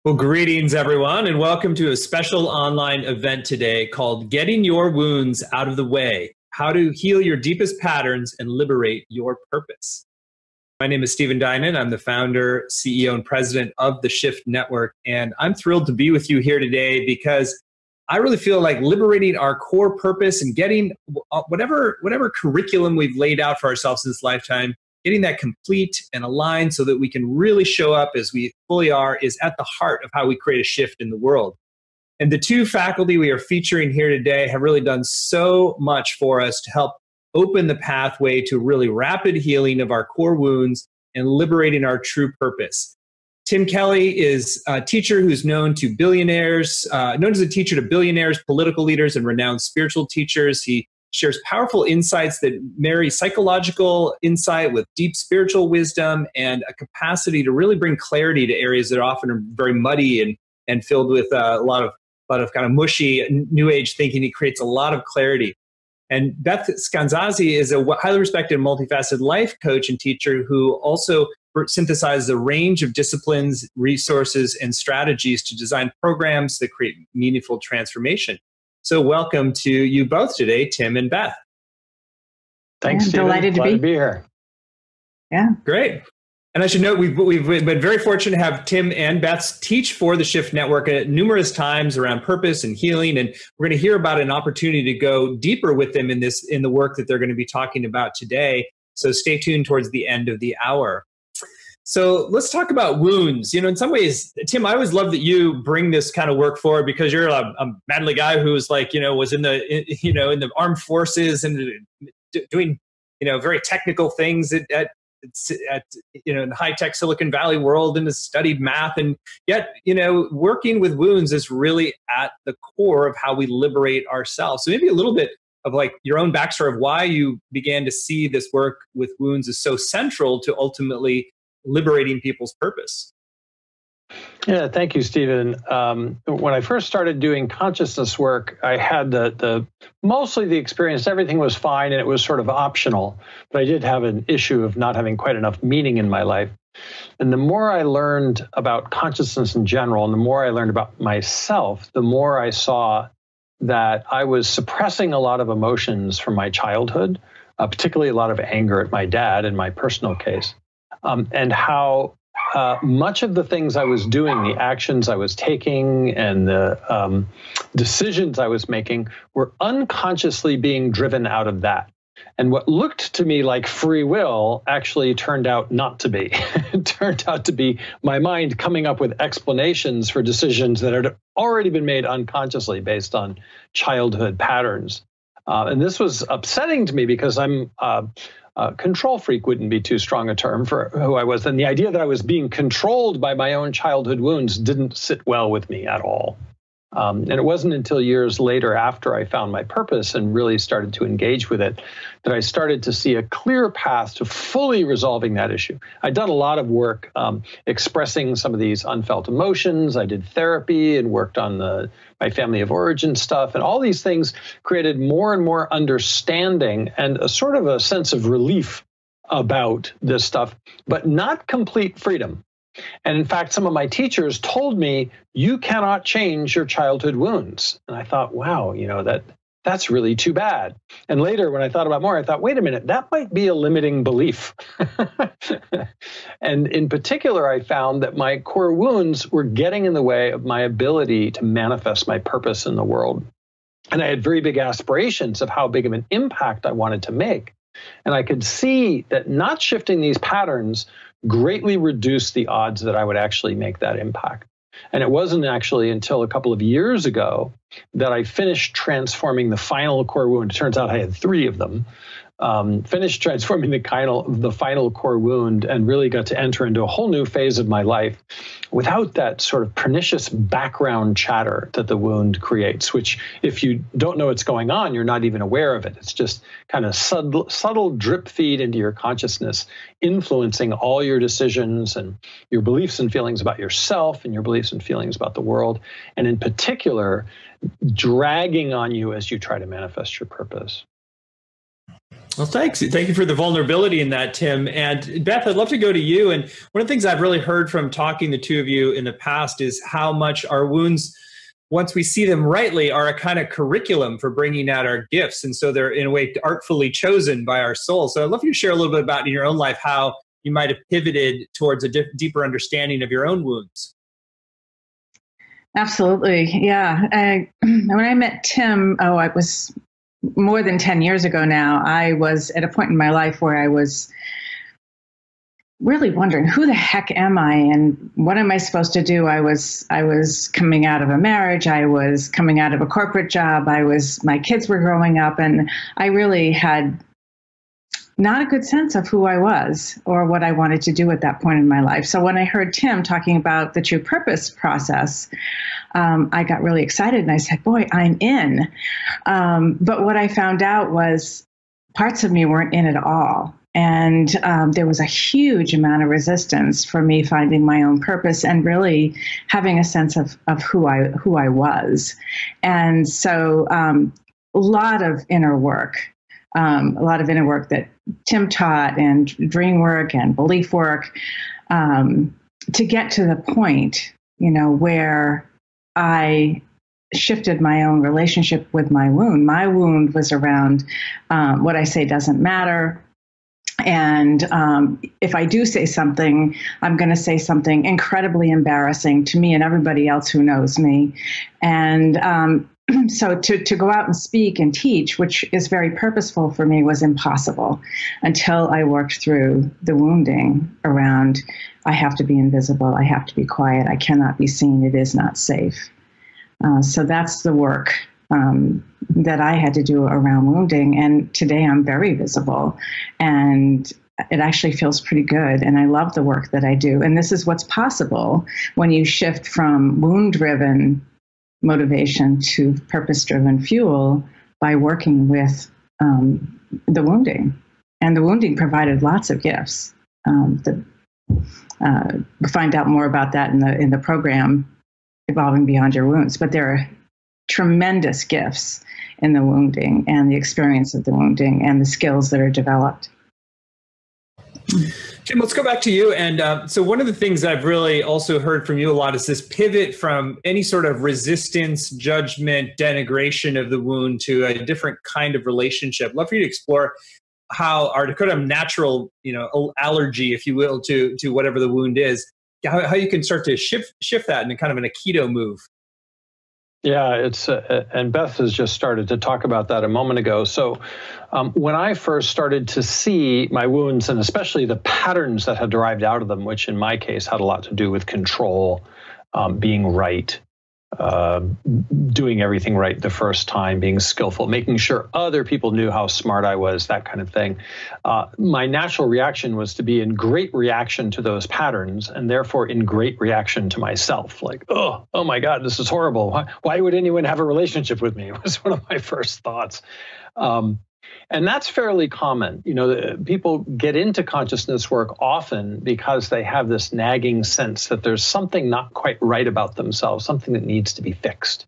Well, greetings, everyone, and welcome to a special online event today called Getting Your Wounds Out of the Way, How to Heal Your Deepest Patterns and Liberate Your Purpose. My name is Stephen Dinan. I'm the founder, CEO, and president of the Shift Network, and I'm thrilled to be with you here today because I really feel like liberating our core purpose and getting whatever curriculum we've laid out for ourselves in this lifetime, getting that complete and aligned so that we can really show up as we fully are is at the heart of how we create a shift in the world. And the two faculty we are featuring here today have really done so much for us to help open the pathway to really rapid healing of our core wounds and liberating our true purpose. Tim Kelley is a teacher who's known as a teacher to billionaires, political leaders, and renowned spiritual teachers. He shares powerful insights that marry psychological insight with deep spiritual wisdom and a capacity to really bring clarity to areas that often are very muddy and filled with a lot of kind of mushy new age thinking. He creates a lot of clarity. And Beth Scanzani is a highly respected, multifaceted life coach and teacher who also synthesizes a range of disciplines, resources, and strategies to design programs that create meaningful transformation. So welcome to you both today, Tim and Beth. Thanks, Stephen. Delighted to be here. Yeah. Great. And I should note, we've been very fortunate to have Tim and Beth teach for the Shift Network at numerous times around purpose and healing. And we're going to hear about an opportunity to go deeper with them in the work that they're going to be talking about today. So stay tuned towards the end of the hour. So let's talk about wounds. In some ways, Tim, I always love that you bring this kind of work forward because you're a manly guy who's was in the armed forces and doing, very technical things at in the high-tech Silicon Valley world and has studied math. And yet, working with wounds is really at the core of how we liberate ourselves. So maybe a little bit of your own backstory of why you began to see this work with wounds is so central to ultimately liberating people's purpose. Yeah, thank you, Stephen. When I first started doing consciousness work, I had mostly the experience, everything was fine and it was sort of optional, but I did have an issue of not having quite enough meaning in my life. And the more I learned about consciousness in general, and the more I learned about myself, the more I saw that I was suppressing a lot of emotions from my childhood, particularly a lot of anger at my dad in my personal case. And how much of the things I was doing, the actions I was taking, and the decisions I was making were unconsciously being driven out of that. And what looked to me like free will actually turned out not to be. It turned out to be my mind coming up with explanations for decisions that had already been made unconsciously based on childhood patterns. And this was upsetting to me because I'm control freak wouldn't be too strong a term for who I was. And the idea that I was being controlled by my own childhood wounds didn't sit well with me at all. And it wasn't until years later, after I found my purpose and really started to engage with it, that I started to see a clear path to fully resolving that issue. I'd done a lot of work expressing some of these unfelt emotions. I did therapy and worked on my family of origin stuff. And all these things created more and more understanding and a sort of a sense of relief about this stuff, but not complete freedom. And in fact, some of my teachers told me, you cannot change your childhood wounds. And I thought, wow, that's really too bad. And later, when I thought about more, I thought, wait a minute, that might be a limiting belief. And in particular, I found that my core wounds were getting in the way of my ability to manifest my purpose in the world. And I had very big aspirations of how big of an impact I wanted to make. And I could see that not shifting these patterns greatly reduced the odds that I would actually make that impact. And it wasn't actually until a couple of years ago that I finished transforming the final core wound. It turns out I had 3 of them. Finished transforming the final core wound and really got to enter into a whole new phase of my life without that sort of pernicious background chatter that the wound creates, which if you don't know what's going on, you're not even aware of it. It's just kind of subtle drip feed into your consciousness, influencing all your decisions and your beliefs and feelings about yourself and your beliefs and feelings about the world, and in particular, dragging on you as you try to manifest your purpose. Well, thanks. Thank you for the vulnerability in that, Tim. And Beth, I'd love to go to you. And one of the things I've really heard from talking the two of you in the past is how much our wounds, once we see them rightly, are a kind of curriculum for bringing out our gifts. And so they're, in a way, artfully chosen by our soul. So I'd love you to share a little bit about in your own life how you might have pivoted towards a deeper understanding of your own wounds. Absolutely. Yeah. When I met Tim, it was more than 10 years ago now. I was at a point in my life where I was really wondering, who the heck am I and what am I supposed to do? I was coming out of a marriage. I was coming out of a corporate job. My kids were growing up, and I really had not a good sense of who I was or what I wanted to do at that point in my life. So when I heard Tim talking about the true purpose process, I got really excited and I said, boy, I'm in. But what I found out was parts of me weren't in at all. And there was a huge amount of resistance for me finding my own purpose and really having a sense of who I was. And so a lot of inner work that Tim taught, and dream work and belief work, to get to the point, where I shifted my own relationship with my wound. My wound was around what I say doesn't matter. And if I do say something, I'm going to say something incredibly embarrassing to me and everybody else who knows me. And so to go out and speak and teach, which is very purposeful for me, was impossible until I worked through the wounding around, I have to be invisible, I have to be quiet, I cannot be seen, it is not safe. So that's the work that I had to do around wounding. And today I'm very visible, and it actually feels pretty good. And I love the work that I do. And this is what's possible when you shift from wound-driven motivation to purpose-driven fuel by working with the wounding. And the wounding provided lots of gifts. We'll find out more about that in the program, Evolving Beyond Your Wounds. But there are tremendous gifts in the wounding and the experience of the wounding and the skills that are developed. Jim, let's go back to you. And so one of the things I've really also heard from you a lot is this pivot from any sort of resistance, judgment, denigration of the wound to a different kind of relationship. I'd love for you to explore how our kind of natural, allergy, if you will, to whatever the wound is, how you can start to shift that in kind of an Aikido move. Yeah, it's and Beth has just started to talk about that a moment ago. So when I first started to see my wounds, and especially the patterns that had derived out of them, which in my case had a lot to do with control, being right, doing everything right the first time, being skillful, making sure other people knew how smart I was, that kind of thing. My natural reaction was to be in great reaction to those patterns, and therefore in great reaction to myself. Like, oh my God, this is horrible. Why would anyone have a relationship with me? It was one of my first thoughts. And that's fairly common. People get into consciousness work often because they have this nagging sense that there's something not quite right about themselves, something that needs to be fixed.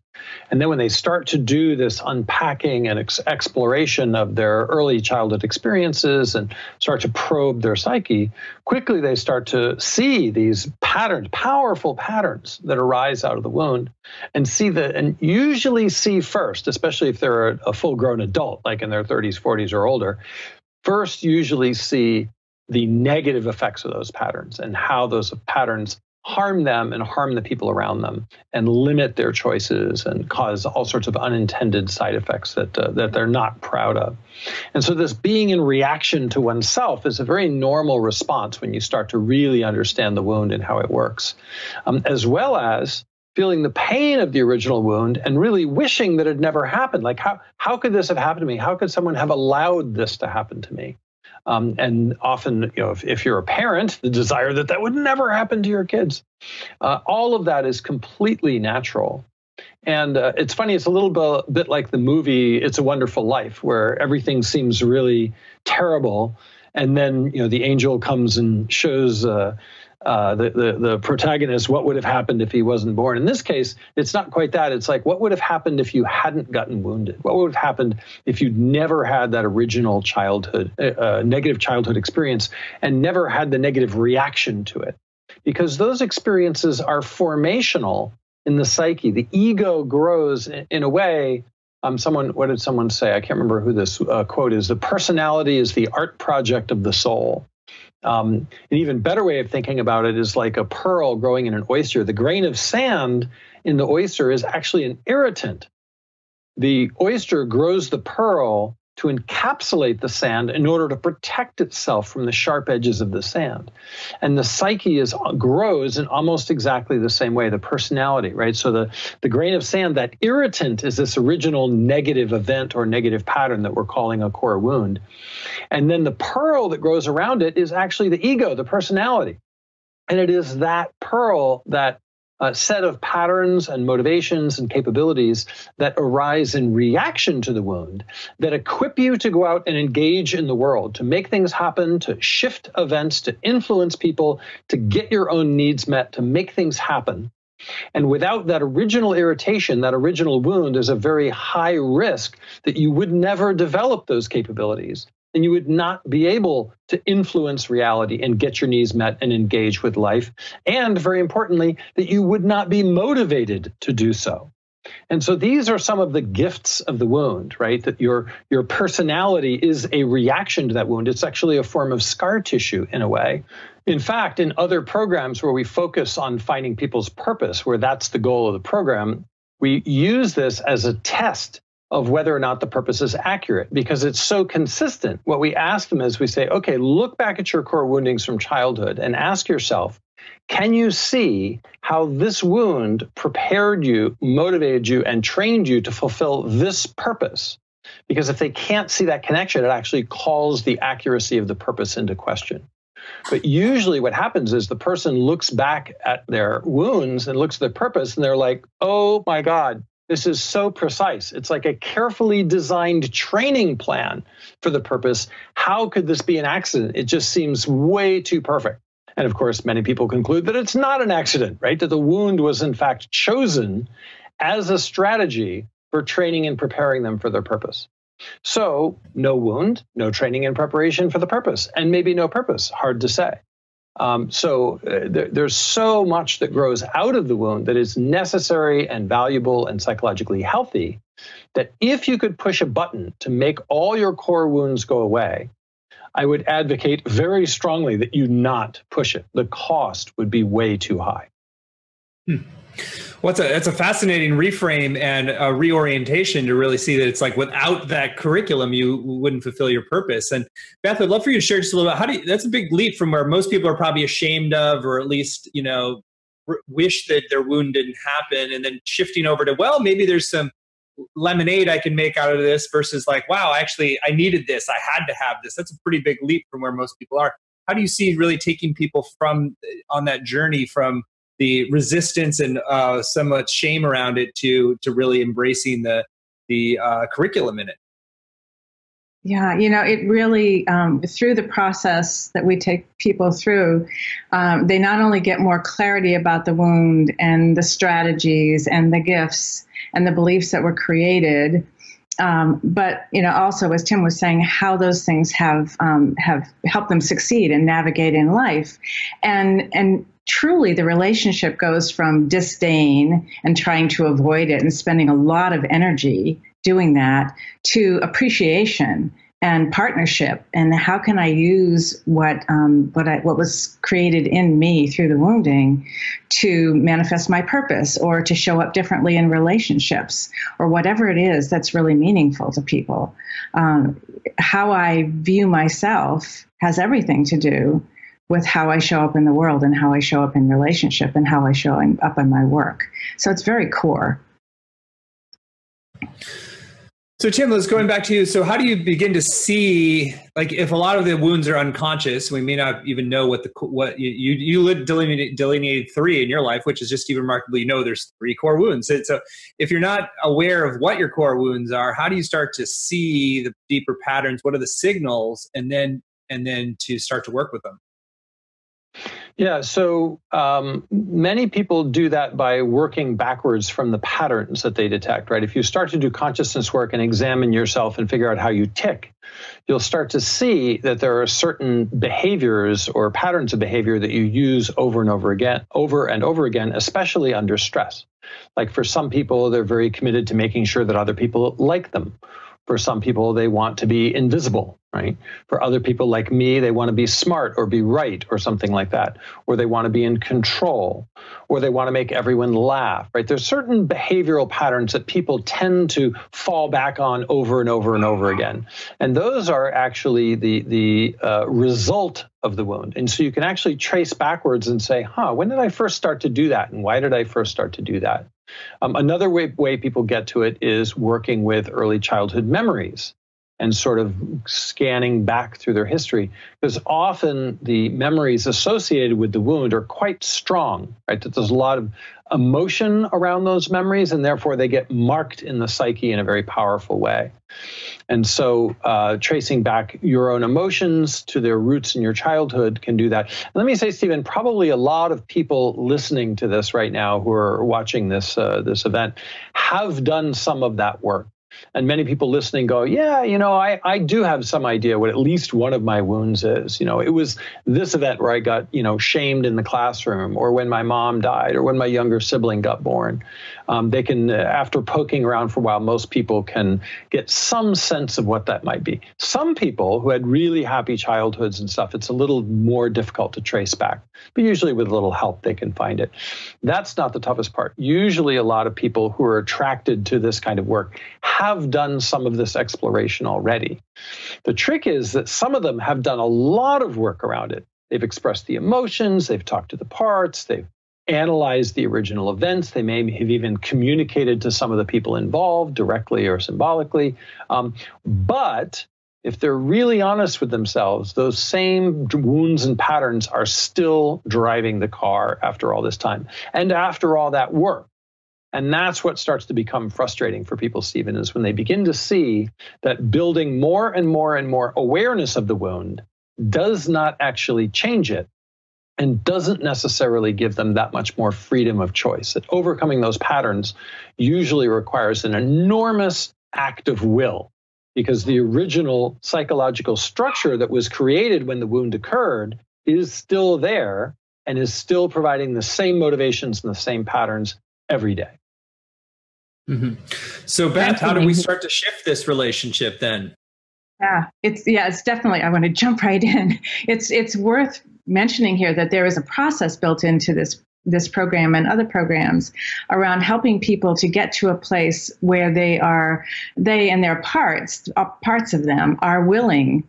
And then when they start to do this unpacking and exploration of their early childhood experiences and start to probe their psyche, quickly they start to see these patterns, powerful patterns that arise out of the wound, and usually see first, especially if they're a full-grown adult, like in their 30s, 40s, or older, first usually see the negative effects of those patterns and how those patterns harm them and harm the people around them and limit their choices and cause all sorts of unintended side effects that they're not proud of. And so this being in reaction to oneself is a very normal response when you start to really understand the wound and how it works, as well as feeling the pain of the original wound and really wishing that it never happened. Like, how could this have happened to me? How could someone have allowed this to happen to me? And often, if you're a parent, the desire that would never happen to your kids. All of that is completely natural. And it's funny, it's a little bit like the movie It's a Wonderful Life, where everything seems really terrible. And then, the angel comes and shows the protagonist, what would have happened if he wasn't born? In this case, it's not quite that. It's like, what would have happened if you hadn't gotten wounded? What would have happened if you'd never had that original childhood, negative childhood experience and never had the negative reaction to it? Because those experiences are formational in the psyche. The ego grows in a way. What did someone say? I can't remember who this quote is. The personality is the art project of the soul. An even better way of thinking about it is like a pearl growing in an oyster. The grain of sand in the oyster is actually an irritant. The oyster grows the pearl to encapsulate the sand in order to protect itself from the sharp edges of the sand. And the psyche grows in almost exactly the same way, the personality, right? So the grain of sand, that irritant, is this original negative event or negative pattern that we're calling a core wound. And then the pearl that grows around it is actually the ego, the personality. And it is that pearl, that set of patterns and motivations and capabilities that arise in reaction to the wound that equip you to go out and engage in the world, to make things happen, to shift events, to influence people, to get your own needs met, to make things happen. And without that original irritation, that original wound, there's a very high risk that you would never develop those capabilities. And you would not be able to influence reality and get your needs met and engage with life. And very importantly, that you would not be motivated to do so. And so these are some of the gifts of the wound, right? That your personality is a reaction to that wound. It's actually a form of scar tissue in a way. In fact, in other programs where we focus on finding people's purpose, where that's the goal of the program, we use this as a test of whether or not the purpose is accurate, because it's so consistent. What we ask them is we say, okay, look back at your core woundings from childhood and ask yourself, can you see how this wound prepared you, motivated you, and trained you to fulfill this purpose? Because if they can't see that connection, it actually calls the accuracy of the purpose into question. But usually what happens is the person looks back at their wounds and looks at their purpose, and they're like, oh my God, this is so precise. It's like a carefully designed training plan for the purpose. How could this be an accident? It just seems way too perfect. And of course, many people conclude that it's not an accident, right? That the wound was in fact chosen as a strategy for training and preparing them for their purpose. So no wound, no training and preparation for the purpose, and maybe no purpose, hard to say. There's so much that grows out of the wound that is necessary and valuable and psychologically healthy, that if you could push a button to make all your core wounds go away, I would advocate very strongly that you not push it. The cost would be way too high. Well, it's a fascinating reframe and a reorientation to really see that it's like without that curriculum, you wouldn't fulfill your purpose. And Beth, I'd love for you to share just a little bit. That's a big leap from where most people are probably ashamed of, or at least, wish that their wound didn't happen. And then shifting over to, well, maybe there's some lemonade I can make out of this versus like, wow, actually, I needed this. I had to have this. That's a pretty big leap from where most people are. How do you see really taking people on that journey from the resistance and so much shame around it to really embracing the curriculum in it? Yeah, it really, through the process that we take people through, they not only get more clarity about the wound and the strategies and the gifts and the beliefs that were created, but also, as Tim was saying, how those things have helped them succeed and navigate in life, and truly the relationship goes from disdain and trying to avoid it and spending a lot of energy doing that to appreciation and partnership, and how can I use what was created in me through the wounding to manifest my purpose, or to show up differently in relationships, or whatever it is that's really meaningful to people. How I view myself has everything to do with how I show up in the world and how I show up in relationship and how I show up in my work. So it's very core. So Tim, let's going back to you. So how do you begin to see, like, if a lot of the wounds are unconscious, we may not even know what you delineated 3 in your life, which is just even remarkable. There's 3 core wounds. So if you're not aware of what your core wounds are, how do you start to see the deeper patterns? What are the signals? And then to start to work with them? Yeah, so many people do that by working backwards from the patterns that they detect, right? If you start to do consciousness work and examine yourself and figure out how you tick, you'll start to see that there are certain behaviors or patterns of behavior that you use over and over again, especially under stress. Like for some people, they're very committed to making sure that other people like them. For some people, they want to be invisible, right? For other people like me, they want to be smart or be right or something like that. Or they want to be in control, or they want to make everyone laugh, right? There's certain behavioral patterns that people tend to fall back on over and over and over again. And those are actually the result of the wound. And so you can actually trace backwards and say, when did I first start to do that? And why did I first start to do that? Another way people get to it is working with early childhood memories and sort of scanning back through their history, because often the memories associated with the wound are quite strong, right? That there's a lot of emotion around those memories, and therefore they get marked in the psyche in a very powerful way. And so tracing back your own emotions to their roots in your childhood can do that. And let me say, Stephen, probably a lot of people listening to this right now who are watching this event have done some of that work. And many people listening go, yeah, I do have some idea what at least one of my wounds is. It was this event where I got, shamed in the classroom, or when my mom died, or when my younger sibling got born. They can, after poking around for a while, most people can get some sense of what that might be. Some people who had really happy childhoods and stuff, it's a little more difficult to trace back. But usually with a little help, they can find it. That's not the toughest part. Usually a lot of people who are attracted to this kind of work have done some of this exploration already. The trick is that some of them have done a lot of work around it. They've expressed the emotions, they've talked to the parts, they've analyzed the original events, they may have even communicated to some of the people involved directly or symbolically. But if they're really honest with themselves, those same wounds and patterns are still driving the car after all this time and after all that work. And that's what starts to become frustrating for people, Stephen, is when they begin to see that building more and more and more awareness of the wound does not actually change it and doesn't necessarily give them that much more freedom of choice. That overcoming those patterns usually requires an enormous act of will, because the original psychological structure that was created when the wound occurred is still there and is still providing the same motivations and the same patterns every day. Mm-hmm. So Beth, how do we start to shift this relationship then? It's definitely, I want to jump right in. It's worth mentioning here that there is a process built into this program and other programs around helping people to get to a place where they and their parts of them are willing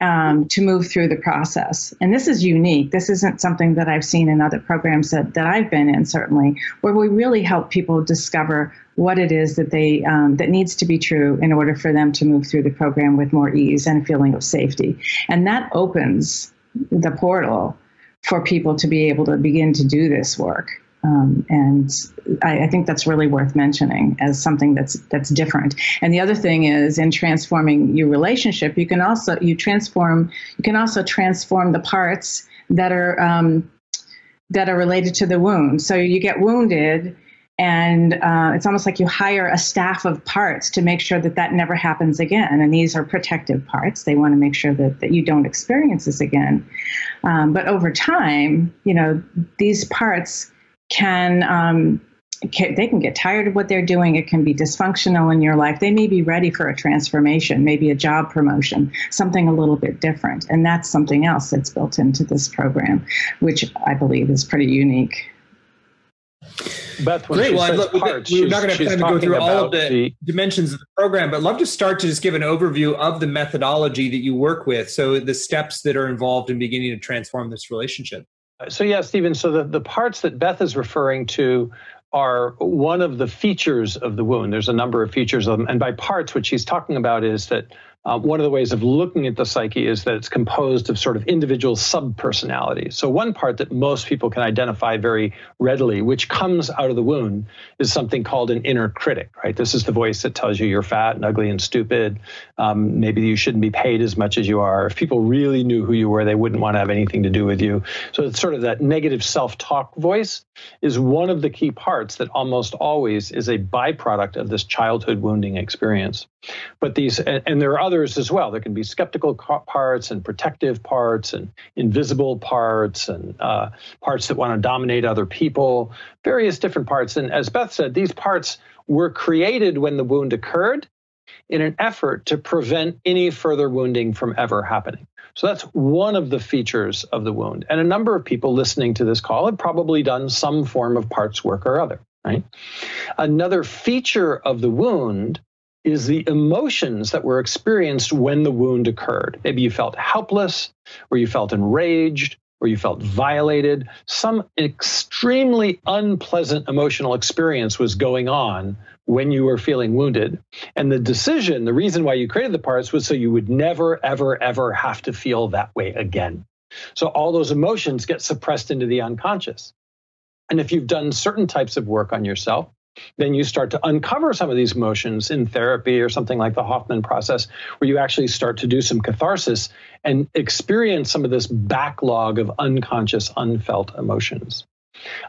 to move through the process. And this is unique. This isn't something that I've seen in other programs that I've been in, certainly, where we really help people discover what it is that they that needs to be true in order for them to move through the program with more ease and a feeling of safety. And that opens the portal for people to be able to begin to do this work. And I think that's really worth mentioning as something that's different. And the other thing is, in transforming your relationship, you can also transform the parts that are related to the wound. So you get wounded, and it's almost like you hire a staff of parts to make sure that never happens again. And these are protective parts. They want to make sure that you don't experience this again. But over time, these parts can get tired of what they're doing. It can be dysfunctional in your life. They may be ready for a transformation, maybe a job promotion, something a little bit different. And that's something else that's built into this program, which I believe is pretty unique. Beth, great. Well, we're not going to have time to go through all of the dimensions of the program, but I'd love to start to just give an overview of the methodology that you work with. So the steps that are involved in beginning to transform this relationship. So yeah, Stephen, so the parts that Beth is referring to are one of the features of the wound. There's a number of features of them. And by parts, what she's talking about is that one of the ways of looking at the psyche is that it's composed of sort of individual subpersonalities. So one part that most people can identify very readily, which comes out of the wound, is something called an inner critic, right? This is the voice that tells you you're fat and ugly and stupid. Maybe you shouldn't be paid as much as you are. If people really knew who you were, they wouldn't want to have anything to do with you. So it's sort of that negative self-talk voice is one of the key parts that almost always is a byproduct of this childhood wounding experience. But these, and there are others as well. There can be skeptical parts and protective parts and invisible parts and parts that want to dominate other people, various different parts. And as Beth said, these parts were created when the wound occurred in an effort to prevent any further wounding from ever happening. So that's one of the features of the wound. And a number of people listening to this call have probably done some form of parts work or other, right? Another feature of the wound is the emotions that were experienced when the wound occurred. Maybe you felt helpless, or you felt enraged, or you felt violated. Some extremely unpleasant emotional experience was going on when you were feeling wounded. And the decision, the reason why you created the parts was so you would never, ever, ever have to feel that way again. So all those emotions get suppressed into the unconscious. And if you've done certain types of work on yourself, then you start to uncover some of these emotions in therapy or something like the Hoffman process, where you actually start to do some catharsis and experience some of this backlog of unconscious, unfelt emotions.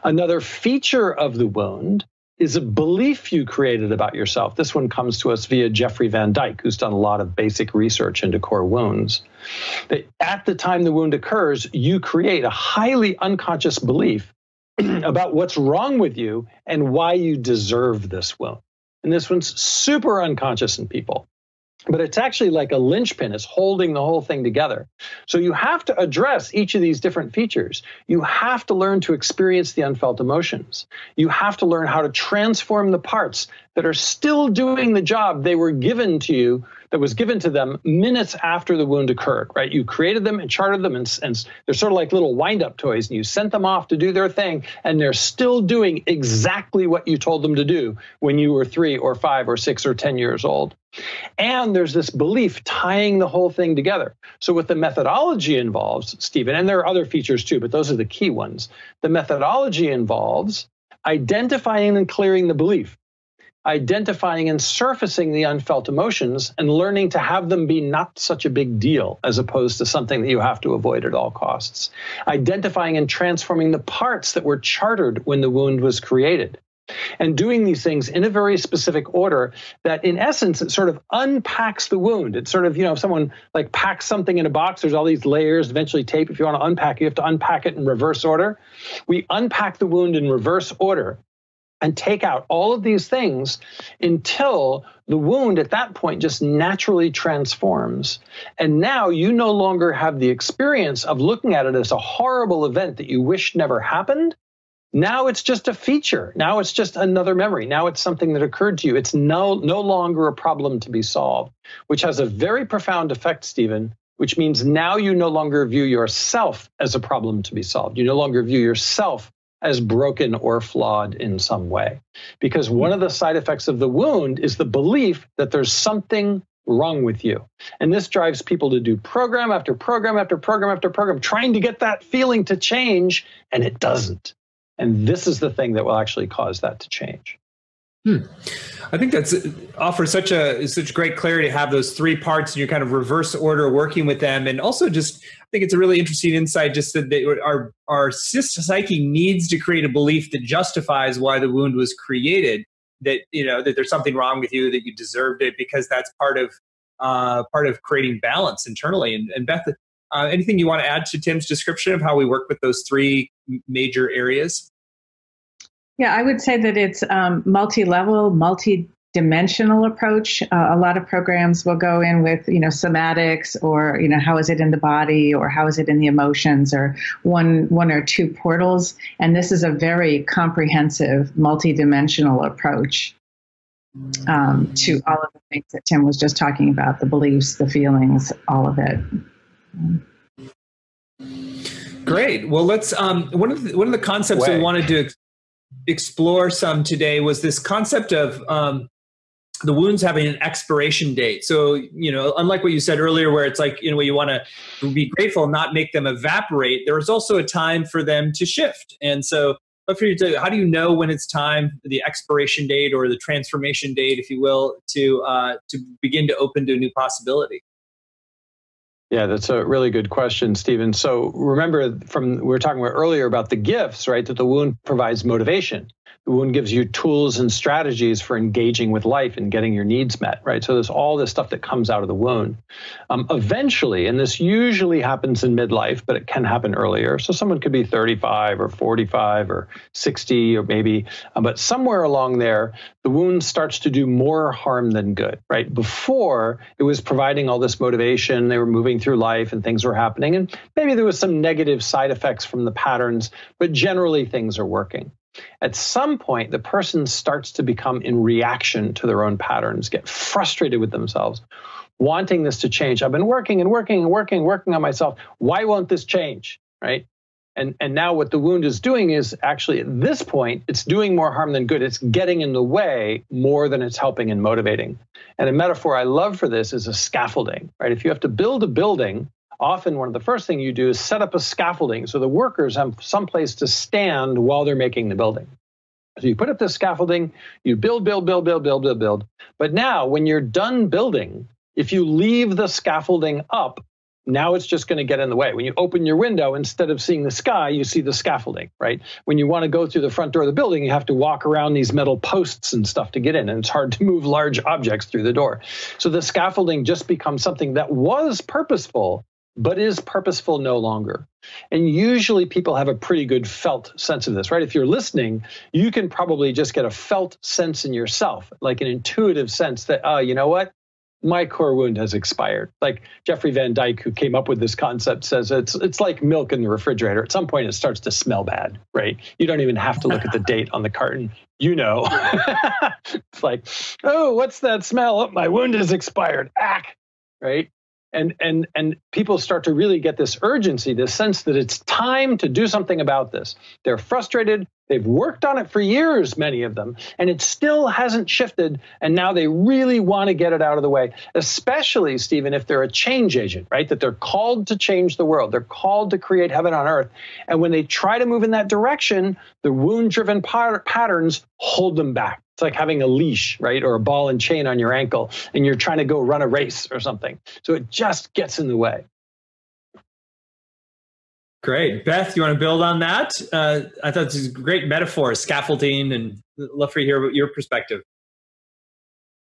Another feature of the wound is a belief you created about yourself. This one comes to us via Jeffrey Van Dyke, who's done a lot of basic research into core wounds. That at the time the wound occurs, you create a highly unconscious belief about what's wrong with you and why you deserve this wound. And this one's super unconscious in people, but it's actually like a linchpin. It's holding the whole thing together. So you have to address each of these different features. You have to learn to experience the unfelt emotions. You have to learn how to transform the parts that are still doing the job they were given to you, that was given to them minutes after the wound occurred, right? You created them and charted them, and they're sort of like little wind-up toys, and you sent them off to do their thing, and they're still doing exactly what you told them to do when you were 3 or 5 or 6 or 10 years old. And there's this belief tying the whole thing together. So what the methodology involves, Stephen, and there are other features too, but those are the key ones. The methodology involves identifying and clearing the belief, identifying and surfacing the unfelt emotions, and learning to have them be not such a big deal as opposed to something that you have to avoid at all costs. Identifying and transforming the parts that were chartered when the wound was created. And doing these things in a very specific order that, in essence, it sort of unpacks the wound. It's sort of, if someone like packs something in a box, there's all these layers, eventually tape. If you want to unpack, you have to unpack it in reverse order. We unpack the wound in reverse order and take out all of these things until the wound at that point just naturally transforms. And now you no longer have the experience of looking at it as a horrible event that you wish never happened. Now it's just a feature. Now it's just another memory. Now it's something that occurred to you. It's no longer a problem to be solved, which has a very profound effect, Stephen, which means now you no longer view yourself as a problem to be solved. You no longer view yourself as broken or flawed in some way. Because one of the side effects of the wound is the belief that there's something wrong with you. And this drives people to do program after program after program after program, trying to get that feeling to change, and it doesn't. And this is the thing that will actually cause that to change. I think that's offers such great clarity to have those 3 parts in your kind of reverse order, working with them. And also just, I think it's a really interesting insight just that our psyche needs to create a belief that justifies why the wound was created, that, that there's something wrong with you, that you deserved it, because that's part of creating balance internally. And Beth, anything you want to add to Tim's description of how we work with those 3 major areas? Yeah, I would say that it's multi-level, multi-dimensional approach. A lot of programs will go in with, somatics, or, how is it in the body, or how is it in the emotions, or one or 2 portals. And this is a very comprehensive, multi-dimensional approach to all of the things that Tim was just talking about, the beliefs, the feelings, all of it. Great. Well, let's one of the concepts I wanted to explore some today was this concept of the wounds having an expiration date. So, unlike what you said earlier, where it's like, you want to be grateful and not make them evaporate, there's also a time for them to shift. And so, but for you to, how do you know when it's time, the expiration date or the transformation date, if you will, to begin to open to a new possibility? Yeah, that's a really good question, Stephen. So remember, we were talking about earlier about the gifts, right? That the wound provides motivation. The wound gives you tools and strategies for engaging with life and getting your needs met, right? So there's all this stuff that comes out of the wound. Eventually, and this usually happens in midlife, but it can happen earlier. So someone could be 35 or 45 or 60 or maybe, but somewhere along there, the wound starts to do more harm than good, right? Before, it was providing all this motivation. They were moving through life and things were happening. And maybe there was some negative side effects from the patterns, but generally things are working. At some point, the person starts to become in reaction to their own patterns, get frustrated with themselves, wanting this to change. I've been working on myself. Why won't this change, right? And now what the wound is doing is actually at this point, it's doing more harm than good. It's getting in the way more than it's helping and motivating. And a metaphor I love for this is a scaffolding, right? If you have to build a building, often one of the first things you do is set up a scaffolding so the workers have some place to stand while they're making the building. So you put up the scaffolding, you build. But now when you're done building, if you leave the scaffolding up, now it's just going to get in the way. When you open your window, instead of seeing the sky, you see the scaffolding, right? When you want to go through the front door of the building, you have to walk around these metal posts and stuff to get in, and it's hard to move large objects through the door. So the scaffolding just becomes something that was purposeful, but is purposeful no longer. And usually people have a pretty good felt sense of this, right? If you're listening, you can probably just get a felt sense in yourself, like an intuitive sense that, you know what? My core wound has expired. Like Jeffrey Van Dyke, who came up with this concept, says it's like milk in the refrigerator. At some point, it starts to smell bad, right? You don't even have to look at the date on the carton. You know. It's like, oh, what's that smell? Oh, my wound has expired. Ack, right? And people start to really get this urgency, this sense that it's time to do something about this. They're frustrated. They've worked on it for years, many of them, and it still hasn't shifted. And now they really want to get it out of the way, especially, Stephen, if they're a change agent, right? That they're called to change the world. They're called to create heaven on earth. And when they try to move in that direction, the wound-driven patterns hold them back. It's like having a leash, right? Or a ball and chain on your ankle, and you're trying to go run a race or something. So it just gets in the way. Great. Beth, you want to build on that? I thought this is a great metaphor, scaffolding, and love to hear your perspective.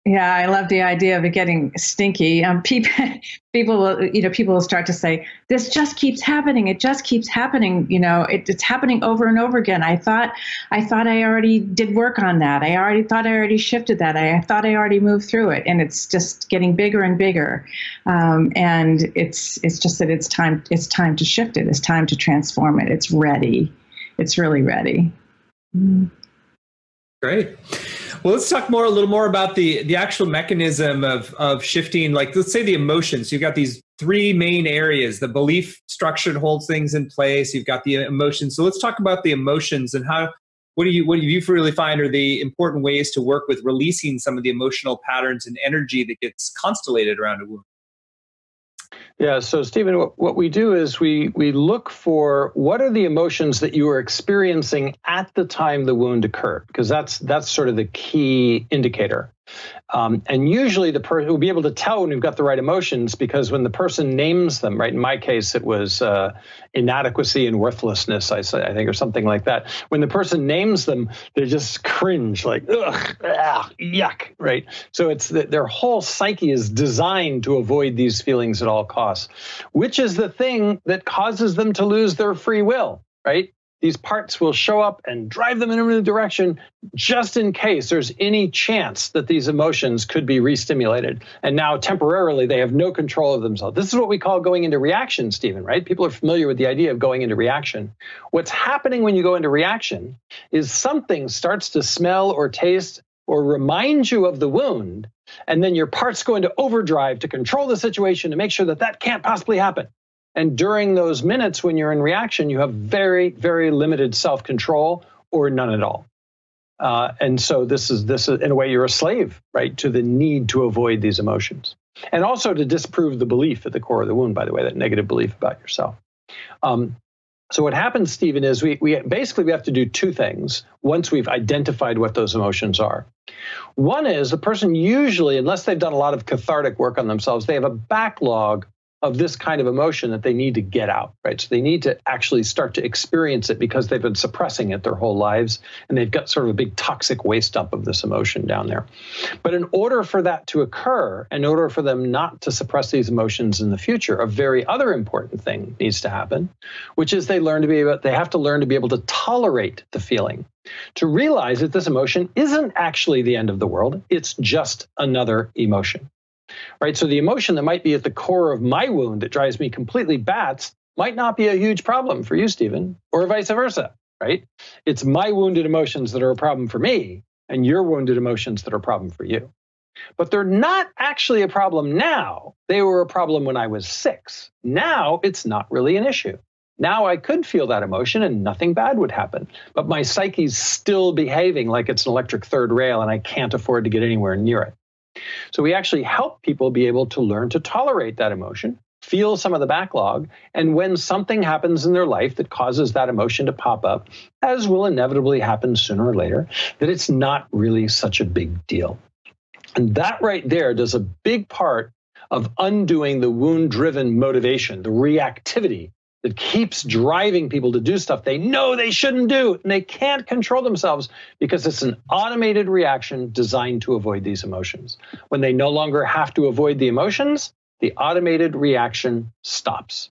Yeah, I love the idea of it getting stinky. People will start to say, "This just keeps happening. It just keeps happening. It's happening over and over again. I thought I already did work on that. I already shifted that. I thought I already moved through it, and it's just getting bigger and bigger. And it's just that it's time to shift it. It's time to transform it. It's ready. It's really ready." Great. Well, let's talk a little more about the actual mechanism of shifting, like let's say the emotions. You've got these three main areas. The belief structure holds things in place. You've got the emotions. So let's talk about the emotions and what do you really find are the important ways to work with releasing some of the emotional patterns and energy that gets constellated around a wound? Yeah, so Stephen, what we do is we look for what are the emotions that you are experiencing at the time the wound occurred, because that's sort of the key indicator. And usually the person will be able to tell when we've got the right emotions, because when the person names them, right? In my case, it was inadequacy and worthlessness, I think, or something like that. When the person names them, they just cringe, like, ugh, yuck, right? So it's their whole psyche is designed to avoid these feelings at all costs, which is the thing that causes them to lose their free will, right? These parts will show up and drive them in a direction just in case there's any chance that these emotions could be re-stimulated. And now temporarily they have no control of themselves. This is what we call going into reaction, Stephen, right? People are familiar with the idea of going into reaction. What's happening when you go into reaction is something starts to smell or taste or remind you of the wound, and then your parts go into overdrive to control the situation to make sure that can't possibly happen. And during those minutes when you're in reaction, you have very, very limited self-control or none at all. And so this is in a way you're a slave, right, to the need to avoid these emotions, and also to disprove the belief at the core of the wound. By the way, that negative belief about yourself. So what happens, Stephen, is we basically have to do two things once we've identified what those emotions are. One is the person usually, unless they've done a lot of cathartic work on themselves, they have a backlog of this kind of emotion that they need to get out, right? So they need to actually start to experience it because they've been suppressing it their whole lives, and they've got sort of a big toxic waste dump of this emotion down there. But in order for that to occur, in order for them not to suppress these emotions in the future, a very other important thing needs to happen, which is they have to learn to be able to tolerate the feeling, to realize that this emotion isn't actually the end of the world, it's just another emotion. Right, so the emotion that might be at the core of my wound that drives me completely bats might not be a huge problem for you, Stephen, or vice versa, right? It's my wounded emotions that are a problem for me, and your wounded emotions that are a problem for you. But they're not actually a problem now. They were a problem when I was 6. Now it's not really an issue. Now I could feel that emotion and nothing bad would happen, but my psyche's still behaving like it's an electric third rail and I can't afford to get anywhere near it. So we actually help people be able to learn to tolerate that emotion, feel some of the backlog, and when something happens in their life that causes that emotion to pop up, as will inevitably happen sooner or later, that it's not really such a big deal. And that right there does a big part of undoing the wound-driven motivation, the reactivity that keeps driving people to do stuff they know they shouldn't do, and they can't control themselves because it's an automated reaction designed to avoid these emotions. When they no longer have to avoid the emotions, the automated reaction stops.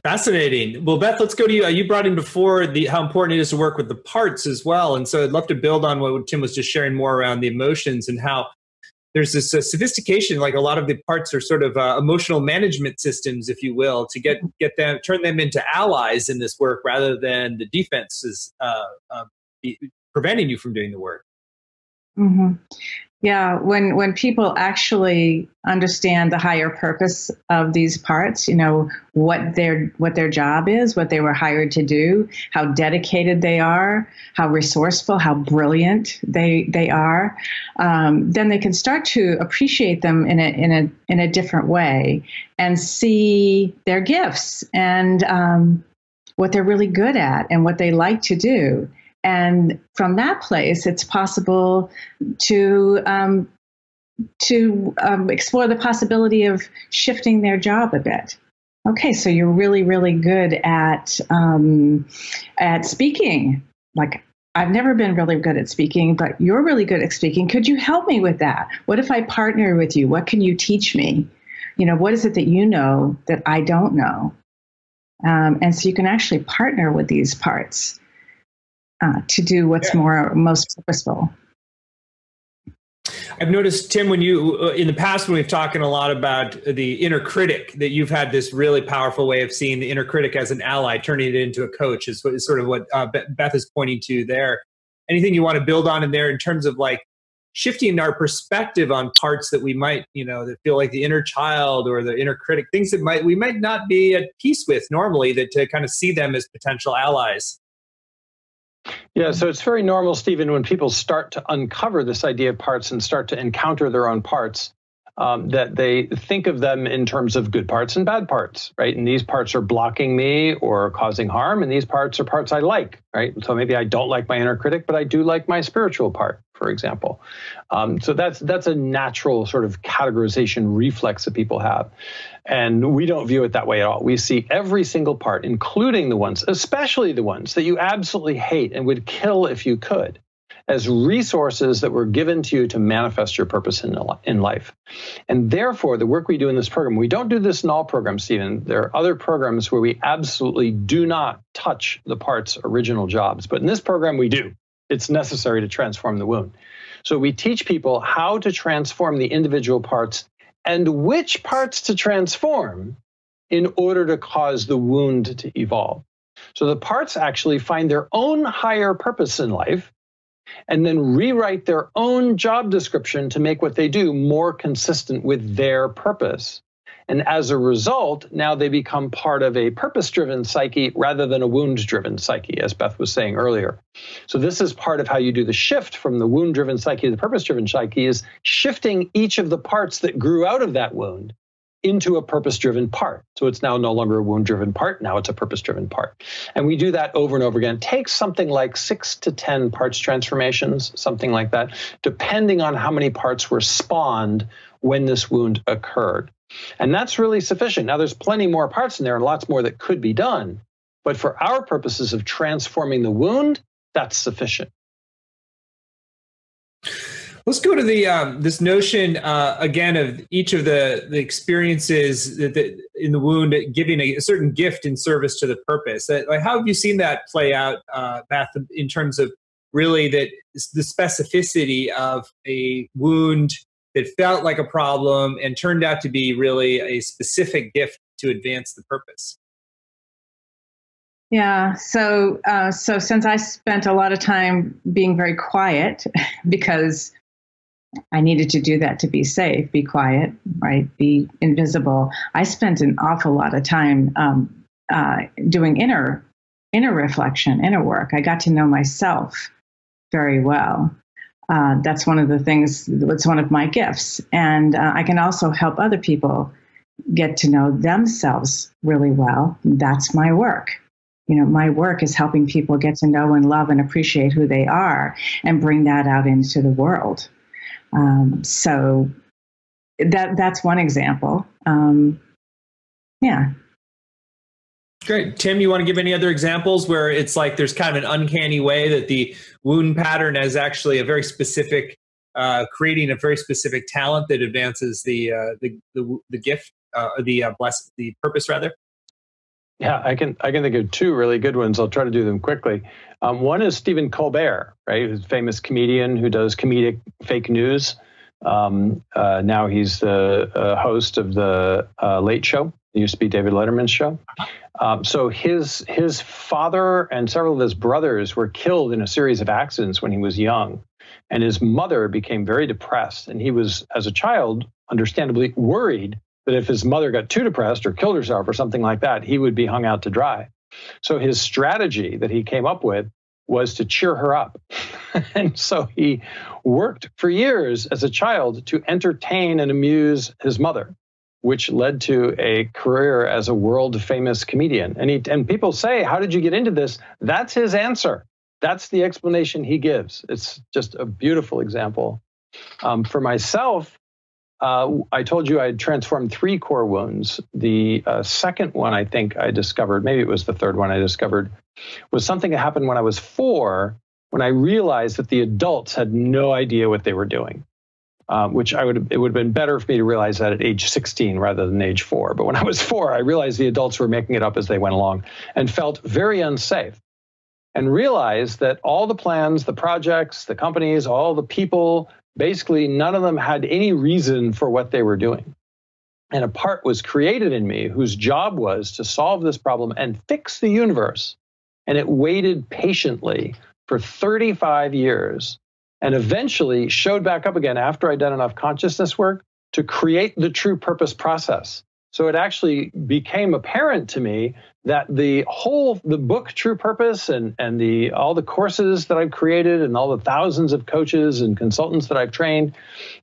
Fascinating. Well, Beth, let's go to you. You brought in before how important it is to work with the parts as well. And so I'd love to build on what Tim was just sharing more around the emotions and how there's this sophistication, like a lot of the parts are sort of emotional management systems, if you will, to get them, turn them into allies in this work rather than the defenses preventing you from doing the work. Mm-hmm. Yeah, when people actually understand the higher purpose of these parts, you know, what their job is, what they were hired to do, how dedicated they are, how resourceful, how brilliant they are, then they can start to appreciate them in a different way and see their gifts and what they're really good at and what they like to do. And from that place, it's possible to explore the possibility of shifting their job a bit. Okay, so you're really, really good at speaking. Like, I've never been really good at speaking, but you're really good at speaking. Could you help me with that? What if I partner with you? What can you teach me? You know, what is it that you know that I don't know? And so you can actually partner with these parts to do what's most purposeful. I've noticed, Tim, when you, in the past, when we've talked a lot about the inner critic, that you've had this really powerful way of seeing the inner critic as an ally, turning it into a coach is sort of what Beth is pointing to there. Anything you want to build on in there in terms of like shifting our perspective on parts that we might, you know, that feel like the inner child or the inner critic, things that we might not be at peace with normally, that to kind of see them as potential allies? Yeah, so it's very normal, Stephen, when people start to uncover this idea of parts and start to encounter their own parts, that they think of them in terms of good parts and bad parts, right? And these parts are blocking me or causing harm, and these parts are parts I like, right? So maybe I don't like my inner critic, but I do like my spiritual part, for example. So that's a natural sort of categorization reflex that people have. And we don't view it that way at all. We see every single part, including the ones, especially the ones that you absolutely hate and would kill if you could, as resources that were given to you to manifest your purpose in life. And therefore, the work we do in this program, we don't do this in all programs, Stephen. There are other programs where we absolutely do not touch the part's original jobs. But in this program, we do. It's necessary to transform the wound. So we teach people how to transform the individual parts and which parts to transform in order to cause the wound to evolve. So the parts actually find their own higher purpose in life and then rewrite their own job description to make what they do more consistent with their purpose. And as a result, now they become part of a purpose-driven psyche rather than a wound-driven psyche, as Beth was saying earlier. So this is part of how you do the shift from the wound-driven psyche to the purpose-driven psyche, is shifting each of the parts that grew out of that wound into a purpose-driven part. So it's now no longer a wound-driven part, now it's a purpose-driven part. And we do that over and over again. It takes something like 6 to 10 parts transformations, something like that, depending on how many parts were spawned when this wound occurred. And that's really sufficient. Now, there's plenty more parts in there and lots more that could be done. But for our purposes of transforming the wound, that's sufficient. Let's go to the this notion again of each of the experiences that in the wound giving a certain gift in service to the purpose. How have you seen that play out, Beth, in terms of really the specificity of a wound that felt like a problem and turned out to be really a specific gift to advance the purpose? Yeah. So since I spent a lot of time being very quiet because I needed to do that to be safe, be quiet, right? Be invisible. I spent an awful lot of time doing inner reflection, inner work. I got to know myself very well. That's one of the things, it's one of my gifts. And I can also help other people get to know themselves really well. That's my work. You know, my work is helping people get to know and love and appreciate who they are and bring that out into the world. So that's one example. Yeah. Great. Tim, you want to give any other examples where it's like there's kind of an uncanny way that the wound pattern is actually a very specific, creating a very specific talent that advances the gift, the purpose rather? Yeah, I can think of two really good ones. I'll try to do them quickly. One is Stephen Colbert, right? Who's a famous comedian who does comedic fake news. Now he's the host of the Late Show. It used to be David Letterman's show. So his father and several of his brothers were killed in a series of accidents when he was young. And his mother became very depressed. And he was, as a child, understandably worried that if his mother got too depressed or killed herself or something like that, he would be hung out to dry. So his strategy that he came up with was to cheer her up. And so he worked for years as a child to entertain and amuse his mother, which led to a career as a world famous comedian. And people say, how did you get into this? That's his answer. That's the explanation he gives. It's just a beautiful example. For myself, I told you I had transformed 3 core wounds. The second one I think I discovered, maybe it was the third one I discovered, was something that happened when I was 4, when I realized that the adults had no idea what they were doing, which it would have been better for me to realize that at age 16 rather than age 4. But when I was 4, I realized the adults were making it up as they went along and felt very unsafe, and realized that all the plans, the projects, the companies, all the people, basically, none of them had any reason for what they were doing. And a part was created in me whose job was to solve this problem and fix the universe. And it waited patiently for 35 years and eventually showed back up again after I'd done enough consciousness work to create the true purpose process. So it actually became apparent to me that the book True Purpose and all the courses that I've created and all the thousands of coaches and consultants that I've trained,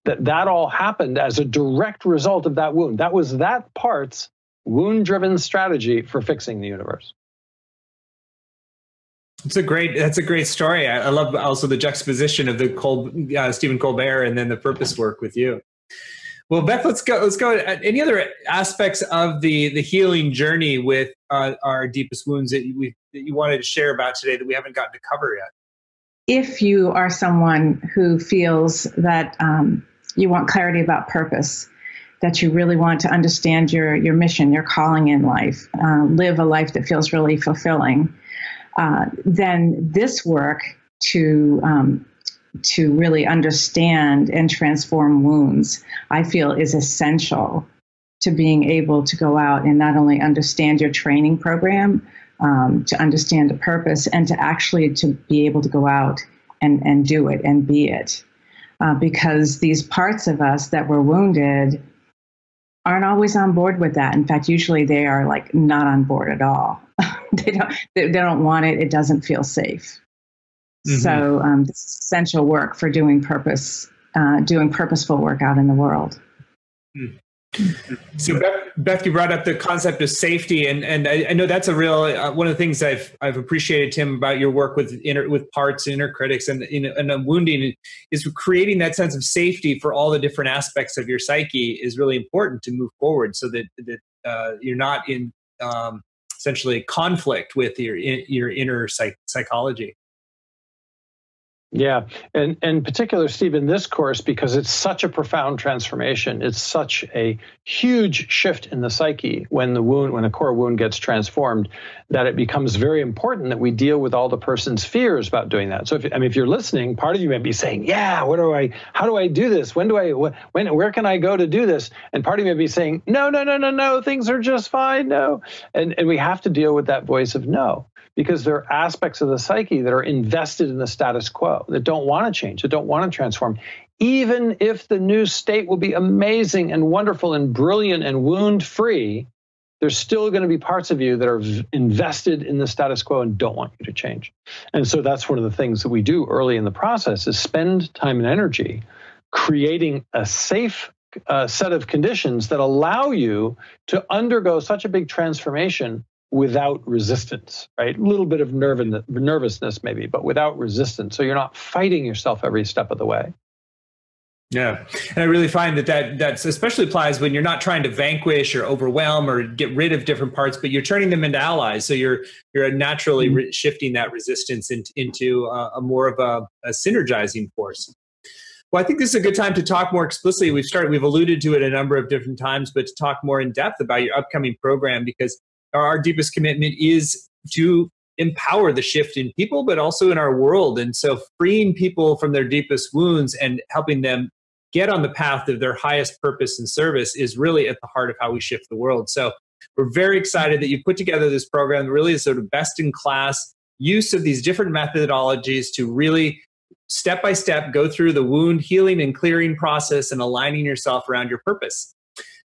that all happened as a direct result of that wound. That was that part's wound-driven strategy for fixing the universe. That's a great story. I love also the juxtaposition of the Stephen Colbert and then the purpose work with you. Well, Beth, let's go. Any other aspects of the healing journey with our deepest wounds that you wanted to share about today that we haven't gotten to cover yet? If you are someone who feels that you want clarity about purpose, that you really want to understand your mission, your calling in life, live a life that feels really fulfilling, then this work to really understand and transform wounds, I feel is essential to being able to go out and not only understand your training program, to understand the purpose, and to actually to be able to go out and do it and be it. Because these parts of us that were wounded aren't always on board with that. In fact, usually they are like not on board at all. They don't want it. It doesn't feel safe. Mm-hmm. So this is essential work for doing purposeful work out in the world. Mm. So Beth, you brought up the concept of safety, and I know that's a real one of the things I've appreciated, Tim, about your work with parts and inner critics and wounding is creating that sense of safety for all the different aspects of your psyche is really important to move forward, so that you're not in essentially conflict with your inner psychology. Yeah, and in particular, Steve, in this course, because it's such a profound transformation, it's such a huge shift in the psyche when a core wound gets transformed, that it becomes very important that we deal with all the person's fears about doing that. So if you're listening, part of you may be saying, yeah, how do I do this? Where can I go to do this? And part of you may be saying, no, things are just fine, no. And we have to deal with that voice of no. Because there are aspects of the psyche that are invested in the status quo, that don't want to change, that don't want to transform. Even if the new state will be amazing and wonderful and brilliant and wound-free, there's still going to be parts of you that are invested in the status quo and don't want you to change. And so that's one of the things that we do early in the process is spend time and energy creating a safe set of conditions that allow you to undergo such a big transformation without resistance, right? A little bit of nervousness maybe, but without resistance. So you're not fighting yourself every step of the way. Yeah. And I really find that especially applies when you're not trying to vanquish or overwhelm or get rid of different parts, but you're turning them into allies. So you're naturally shifting that resistance into a more of a synergizing force. Well, I think this is a good time to talk more explicitly. We've alluded to it a number of different times, but to talk more in depth about your upcoming program, because our deepest commitment is to empower the shift in people, but also in our world. And so freeing people from their deepest wounds and helping them get on the path of their highest purpose and service is really at the heart of how we shift the world. So we're very excited that you put together this program that really is sort of best in class use of these different methodologies to really step by step go through the wound healing and clearing process and aligning yourself around your purpose.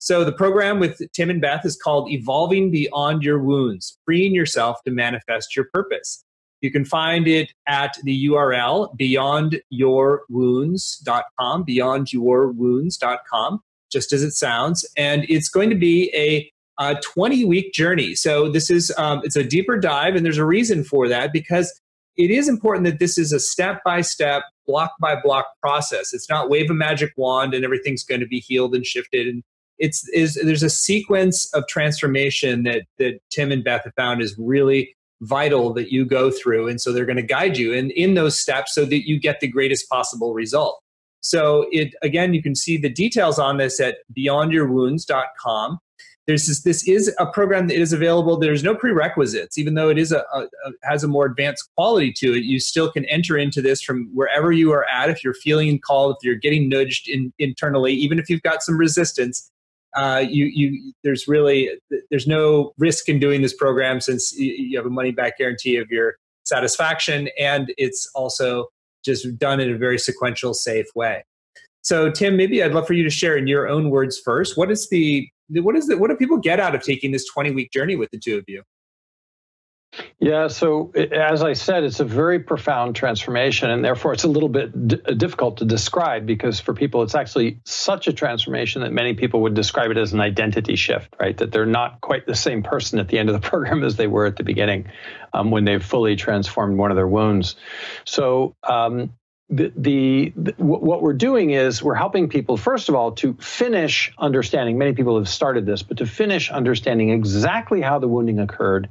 So the program with Tim and Beth is called Evolving Beyond Your Wounds, Freeing Yourself to Manifest Your Purpose. You can find it at the URL beyondyourwounds.com, beyondyourwounds.com, just as it sounds. And it's going to be a 20-week journey. So this is it's a deeper dive, and there's a reason for that, because it is important that this is a step-by-step, block-by-block process. It's not wave a magic wand and everything's going to be healed and shifted. And there's a sequence of transformation that Tim and Beth have found is really vital that you go through. And so they're going to guide you in those steps so that you get the greatest possible result. So again, you can see the details on this at beyondyourwounds.com. This is a program that is available. There's no prerequisites, even though it is has a more advanced quality to it. You still can enter into this from wherever you are at. If you're feeling called, if you're getting nudged internally, even if you've got some resistance, there's no risk in doing this program, since you have a money back guarantee of your satisfaction, and it's also just done in a very sequential, safe way. So Tim, maybe I'd love for you to share in your own words first. What do people get out of taking this 20-week journey with the two of you? Yeah, so as I said, it's a very profound transformation, and therefore it's a little bit difficult to describe, because for people, it's actually such a transformation that many people would describe it as an identity shift, right? That they're not quite the same person at the end of the program as they were at the beginning, when they've fully transformed one of their wounds. So what we're doing is we're helping people, first of all, to finish understanding. Many people have started this, but to finish understanding exactly how the wounding occurred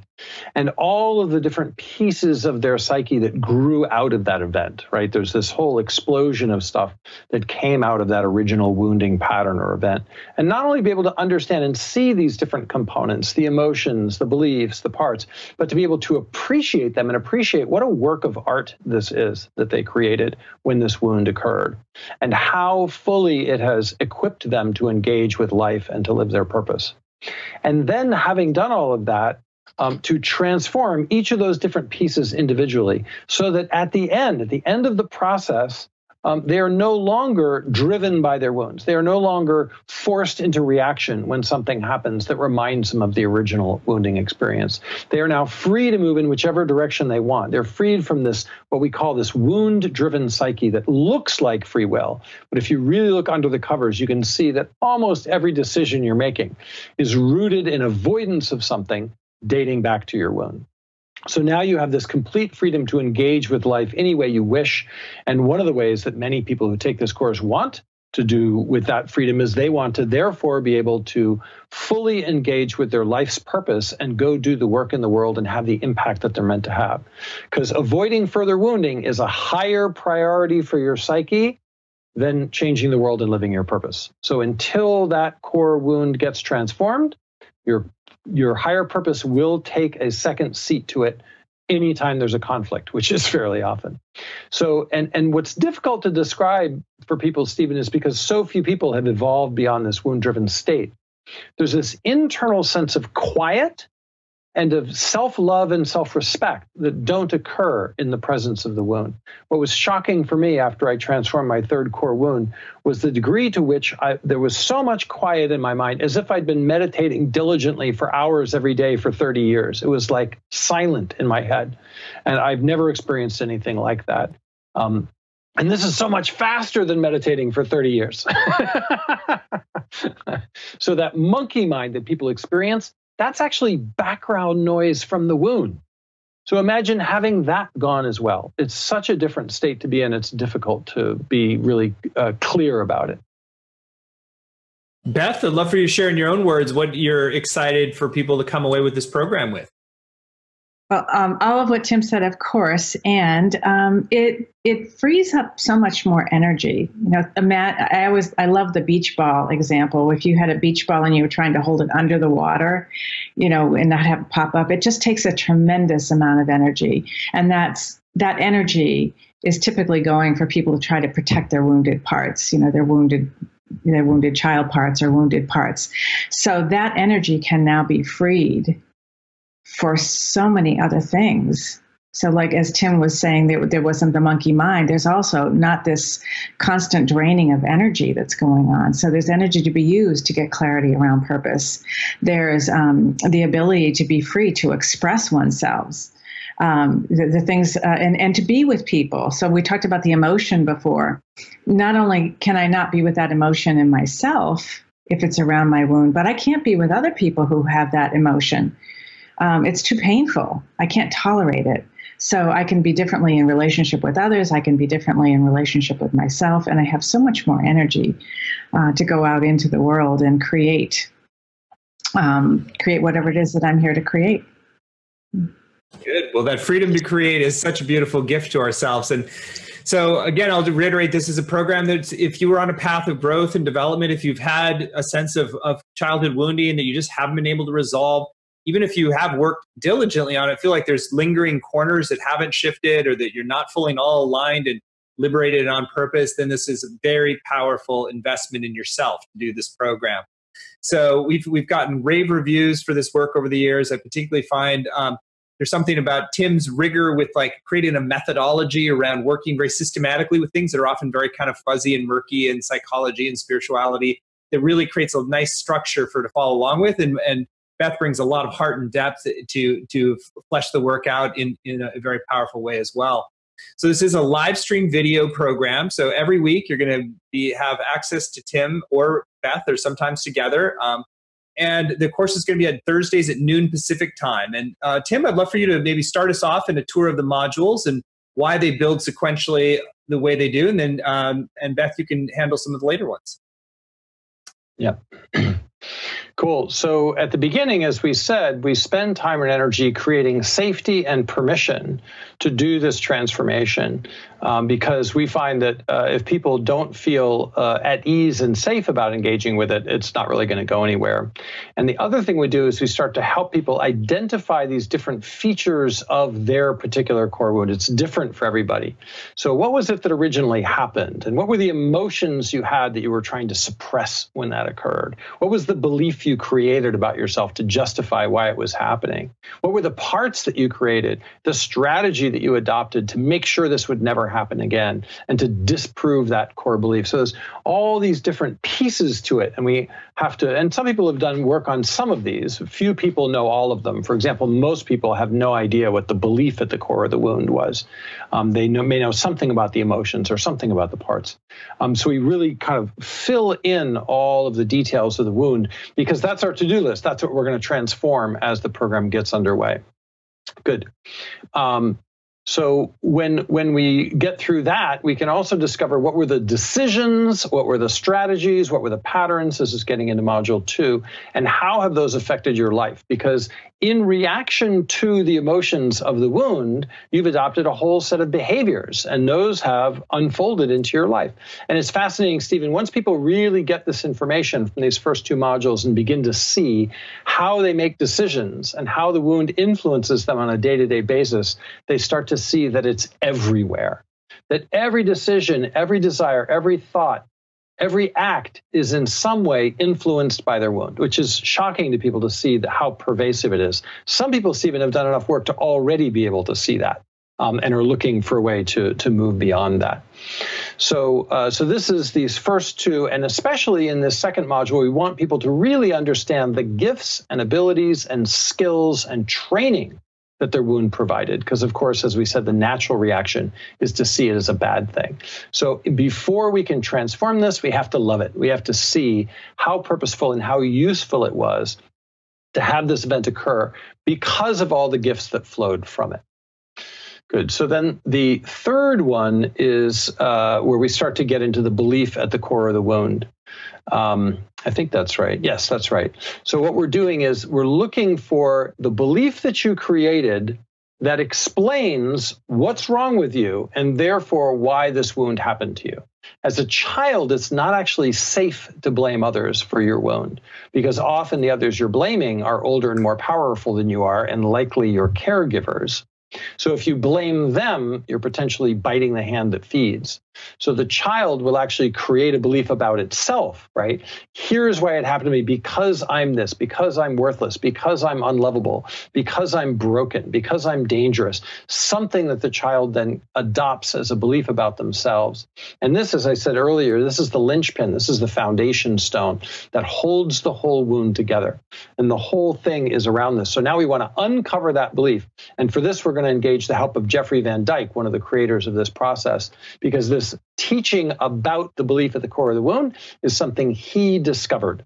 and all of the different pieces of their psyche that grew out of that event, right? There's this whole explosion of stuff that came out of that original wounding pattern or event. And not only be able to understand and see these different components, the emotions, the beliefs, the parts, but to be able to appreciate them and appreciate what a work of art this is that they created when this wound occurred, and how fully it has equipped them to engage with life and to live their purpose. And then, having done all of that, to transform each of those different pieces individually, so that at the end of the process, they are no longer driven by their wounds. They are no longer forced into reaction when something happens that reminds them of the original wounding experience. They are now free to move in whichever direction they want. They're freed from this, what we call this wound-driven psyche that looks like free will. But if you really look under the covers, you can see that almost every decision you're making is rooted in avoidance of something dating back to your wound. So now you have this complete freedom to engage with life any way you wish. And one of the ways that many people who take this course want to do with that freedom is they want to therefore be able to fully engage with their life's purpose and go do the work in the world and have the impact that they're meant to have. Because avoiding further wounding is a higher priority for your psyche than changing the world and living your purpose. So until that core wound gets transformed, your higher purpose will take a second seat to it anytime there's a conflict, which is fairly often. So, and what's difficult to describe for people, Stephen, is because so few people have evolved beyond this wound-driven state. There's this internal sense of quiet and of self-love and self-respect that don't occur in the presence of the wound. What was shocking for me after I transformed my third core wound was the degree to which there was so much quiet in my mind, as if I'd been meditating diligently for hours every day for 30 years. It was like silent in my head. And I've never experienced anything like that. And this is so much faster than meditating for 30 years. So that monkey mind that people experience, that's actually background noise from the wound. So imagine having that gone as well. It's such a different state to be in. It's difficult to be really clear about it. Beth, I'd love for you to share in your own words what you're excited for people to come away with this program with. Well, all of what Tim said, of course, and it frees up so much more energy. You know, I love the beach ball example. If you had a beach ball and you were trying to hold it under the water, you know, and not have it pop up, it just takes a tremendous amount of energy, and that energy is typically going for people to try to protect their wounded parts. You know, their wounded child parts or wounded parts. So that energy can now be freed for so many other things. So like, as Tim was saying, there wasn't the monkey mind. There's also not this constant draining of energy that's going on. So there's energy to be used to get clarity around purpose. There's the ability to be free to express oneself, the things, and to be with people. So we talked about the emotion before. Not only can I not be with that emotion in myself if it's around my wound, but I can't be with other people who have that emotion. It's too painful. I can't tolerate it. So I can be differently in relationship with others. I can be differently in relationship with myself. And I have so much more energy to go out into the world and create whatever it is that I'm here to create. Good. Well, that freedom to create is such a beautiful gift to ourselves. And so again, I'll reiterate, this is a program that if you were on a path of growth and development, if you've had a sense of childhood wounding that you just haven't been able to resolve, even if you have worked diligently on it, feel like there's lingering corners that haven't shifted or that you're not fully all aligned and liberated on purpose, then this is a very powerful investment in yourself to do this program. So we've gotten rave reviews for this work over the years. I particularly find there's something about Tim's rigor with like creating a methodology around working very systematically with things that are often very kind of fuzzy and murky in psychology and spirituality that really creates a nice structure for to follow along with. And Beth brings a lot of heart and depth to flesh the work out in a very powerful way as well. So this is a live stream video program. So every week you're going to have access to Tim or Beth, or sometimes together. And the course is going to be at Thursdays at noon Pacific time. And Tim, I'd love for you to maybe start us off in a tour of the modules and why they build sequentially the way they do. And then, and Beth, you can handle some of the later ones. Yeah. Cool. So at the beginning, as we said, we spend time and energy creating safety and permission to do this transformation because we find that if people don't feel at ease and safe about engaging with it, it's not really going to go anywhere. And the other thing we do is we start to help people identify these different features of their particular core wound. It's different for everybody. So what was it that originally happened? And what were the emotions you had that you were trying to suppress when that occurred? What was the the belief you created about yourself to justify why it was happening? What were the parts that you created, the strategy that you adopted to make sure this would never happen again and to disprove that core belief? So there's all these different pieces to it, and we have to, and some people have done work on some of these. Few people know all of them. For example, most people have no idea what the belief at the core of the wound was. They may know something about the emotions or something about the parts. So we really kind of fill in all of the details of the wound, because that's our to-do list. That's what we're going to transform as the program gets underway. Good. So when we get through that, we can also discover what were the decisions, what were the strategies, what were the patterns. This is getting into module 2, and how have those affected your life? Because in reaction to the emotions of the wound, you've adopted a whole set of behaviors, and those have unfolded into your life. And it's fascinating, Stephen, once people really get this information from these first 2 modules and begin to see how they make decisions and how the wound influences them on a day-to-day basis, they start to see that it's everywhere, that every decision, every desire, every thought, every act is in some way influenced by their wound, which is shocking to people to see how pervasive it is. Some people, Stephen, have done enough work to already be able to see that and are looking for a way to move beyond that. So this is these first 2, and especially in this second module, we want people to really understand the gifts and abilities and skills and training that their wound provided. Because, of course, as we said, the natural reaction is to see it as a bad thing. So before we can transform this, we have to love it. We have to see how purposeful and how useful it was to have this event occur because of all the gifts that flowed from it. Good. So then the third one is where we start to get into the belief at the core of the wound. I think that's right. Yes, that's right. So what we're doing is we're looking for the belief that you created that explains what's wrong with you and therefore why this wound happened to you. As a child, it's not actually safe to blame others for your wound, because often the others you're blaming are older and more powerful than you are, and likely your caregivers. So if you blame them, you're potentially biting the hand that feeds. So the child will actually create a belief about itself, right? Here's why it happened to me: because I'm this, because I'm worthless, because I'm unlovable, because I'm broken, because I'm dangerous. Something that the child then adopts as a belief about themselves. And this, as I said earlier, this is the linchpin. This is the foundation stone that holds the whole wound together. And the whole thing is around this. So now we want to uncover that belief. And for this, we're going to engage the help of Jeffrey Van Dyke, one of the creators of this process, because this teaching about the belief at the core of the wound is something he discovered.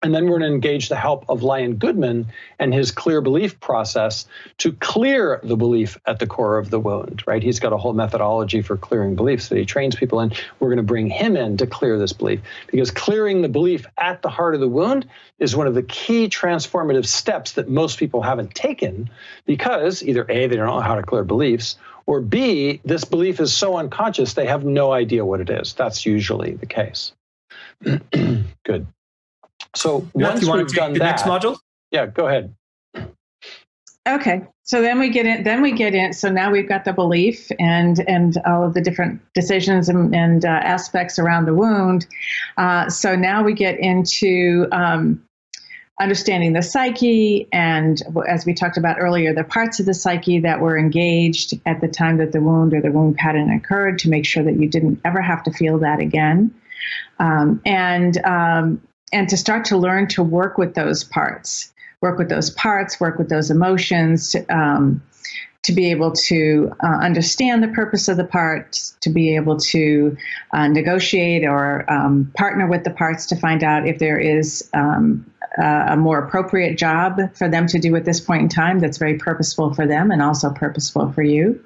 And then we're going to engage the help of Lion Goodman and his clear belief process to clear the belief at the core of the wound, right? He's got a whole methodology for clearing beliefs that he trains people in. We're going to bring him in to clear this belief, because clearing the belief at the heart of the wound is one of the key transformative steps that most people haven't taken, because either A, they don't know how to clear beliefs, or B, this belief is so unconscious they have no idea what it is. That's usually the case. Good. So once we've done that, next module? Yeah, go ahead. Okay, so then we get in. So now we've got the belief and all of the different decisions and aspects around the wound. So now we get into understanding the psyche, and as we talked about earlier, the parts of the psyche that were engaged at the time that the wound or the wound pattern occurred, to make sure that you didn't ever have to feel that again, and to start to learn to work with those parts, work with those emotions, to be able to understand the purpose of the parts, to be able to negotiate or partner with the parts to find out if there is a more appropriate job for them to do at this point in time that's very purposeful for them and also purposeful for you.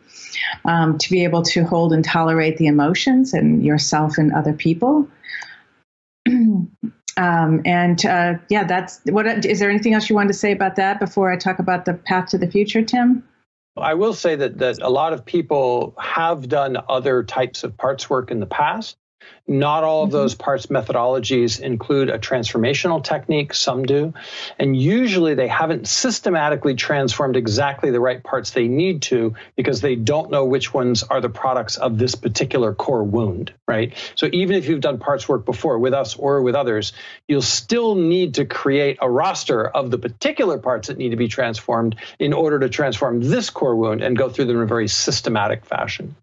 To be able to hold and tolerate the emotions and yourself and other people. That's what. Is there anything else you wanted to say about that before I talk about the path to the future, Tim? I will say that a lot of people have done other types of parts work in the past. Not all of those parts methodologies include a transformational technique. Some do. And usually they haven't systematically transformed exactly the right parts they need to because they don't know which ones are the products of this particular core wound, right? So even if you've done parts work before with us or with others, you'll still need to create a roster of the particular parts that need to be transformed in order to transform this core wound and go through them in a very systematic fashion.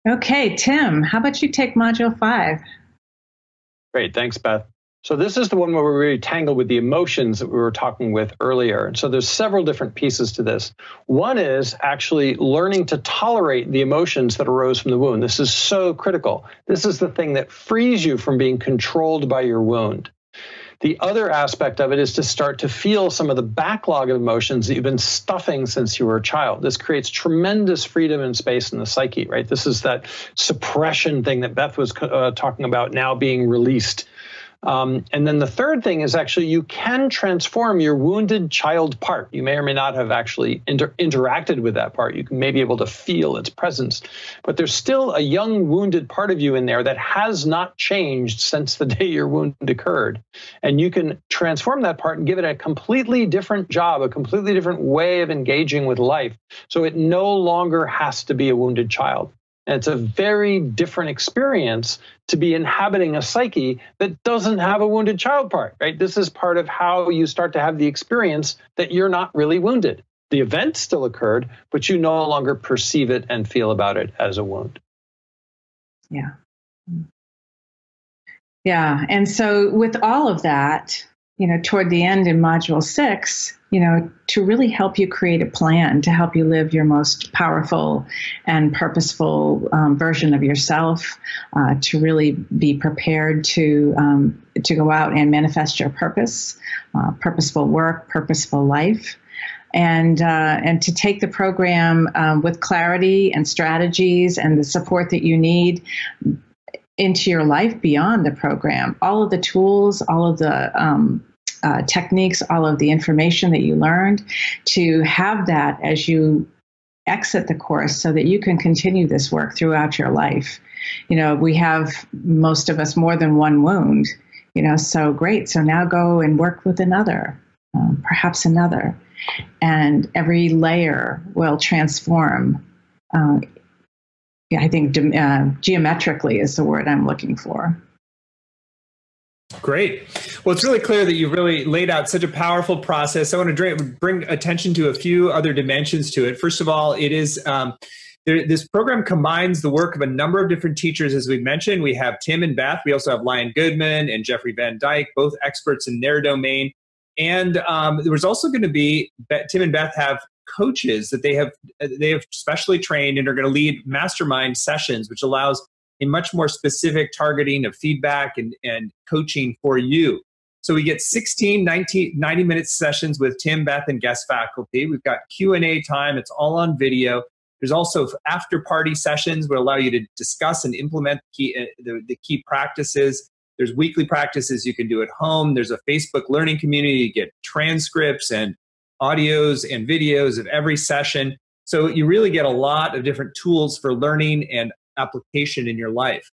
Okay, Tim, how about you take Module 5? Great, thanks, Beth. So this is the one where we're really tangled with the emotions that we were talking with earlier. And so there's several different pieces to this. One is actually learning to tolerate the emotions that arose from the wound. This is so critical. This is the thing that frees you from being controlled by your wound. The other aspect of it is to start to feel some of the backlog of emotions that you've been stuffing since you were a child. This creates tremendous freedom and space in the psyche, right? This is that suppression thing that Beth was talking about now being released. And then the third thing is actually you can transform your wounded child part. You may or may not have actually interacted with that part. You can maybe able to feel its presence, but there's still a young wounded part of you in there that has not changed since the day your wound occurred. And you can transform that part and give it a completely different job, a completely different way of engaging with life. So it no longer has to be a wounded child. And it's a very different experience to be inhabiting a psyche that doesn't have a wounded child part, right? This is part of how you start to have the experience that you're not really wounded. The event still occurred, but you no longer perceive it and feel about it as a wound. Yeah. Yeah. And so with all of that, toward the end in Module 6, to really help you create a plan to help you live your most powerful and purposeful version of yourself, to really be prepared to go out and manifest your purpose, purposeful work, purposeful life, and to take the program with clarity and strategies and the support that you need into your life beyond the program. All of the tools, all of the techniques, all of the information that you learned, to have that as you exit the course so that you can continue this work throughout your life. We have, most of us, more than one wound, so great. So now go and work with another, perhaps another. And every layer will transform. I think geometrically is the word I'm looking for. Great. Well, it's really clear that you've really laid out such a powerful process. I want to bring attention to a few other dimensions to it. First of all, it is this program combines the work of a number of different teachers. As we mentioned, we have Tim and Beth. We also have Lion Goodman and Jeffrey Van Dyke, both experts in their domain. And there was also going to be, Tim and Beth have coaches that they have specially trained and are going to lead mastermind sessions, which allows a much more specific targeting of feedback and coaching for you. So we get 16 90-minute sessions with Tim, Beth, and guest faculty. We've got Q&A time. It's all on video. There's also after-party sessions that allow you to discuss and implement the key practices. There's weekly practices you can do at home. There's a Facebook learning community. You get transcripts and audios and videos of every session. So you really get a lot of different tools for learning and application in your life.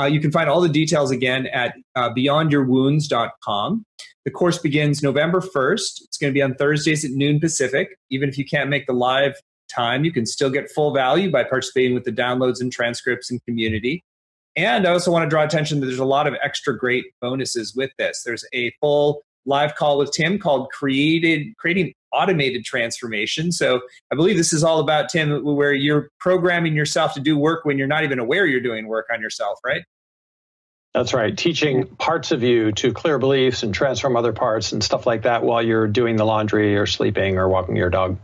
You can find all the details again at beyondyourwounds.com. The course begins November 1st. It's going to be on Thursdays at noon Pacific. Even if you can't make the live time, you can still get full value by participating with the downloads and transcripts and community. And I also want to draw attention that there's a lot of extra great bonuses with this. There's a full live call with Tim called Creating Automated Transformation. So I believe this is all about, Tim, where you're programming yourself to do work when you're not even aware you're doing work on yourself, right? That's right. Teaching parts of you to clear beliefs and transform other parts and stuff like that while you're doing the laundry or sleeping or walking your dog.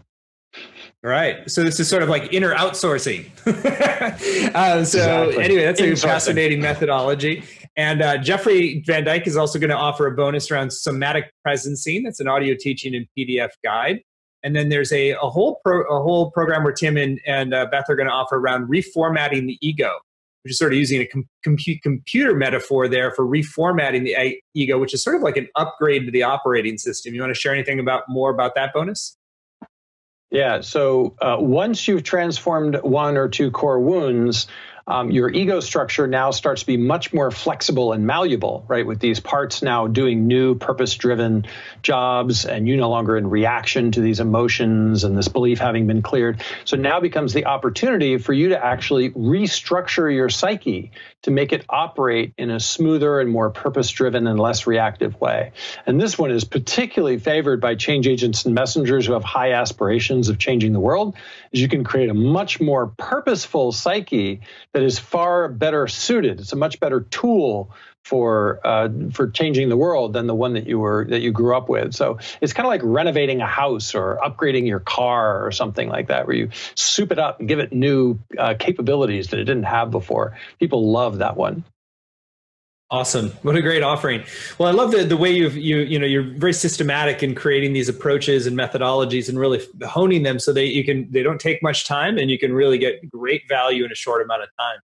Right. So this is sort of like inner outsourcing. Exactly. Anyway, that's a fascinating methodology. And Jeffrey Van Dyke is also going to offer a bonus around somatic presencing. That's an audio teaching and PDF guide. And then there's a whole program where Tim and Beth are going to offer around reformatting the ego, which is sort of using a computer metaphor there for reformatting the ego, which is sort of like an upgrade to the operating system. You want to share anything more about that bonus? Yeah. So once you've transformed one or two core wounds, your ego structure now starts to be much more flexible and malleable, right? With these parts now doing new purpose-driven jobs, and you no longer in reaction to these emotions and this belief having been cleared. So now becomes the opportunity for you to actually restructure your psyche to make it operate in a smoother and more purpose-driven and less reactive way. And this one is particularly favored by change agents and messengers who have high aspirations of changing the world, is you can create a much more purposeful psyche that is far better suited. It's a much better tool for changing the world than the one that you grew up with. So it's kind of like renovating a house or upgrading your car or something like that, where you soup it up and give it new capabilities that it didn't have before. People love that one. Awesome. What a great offering. Well, I love the way you're very systematic in creating these approaches and methodologies and really honing them so that they don't take much time and you can really get great value in a short amount of time.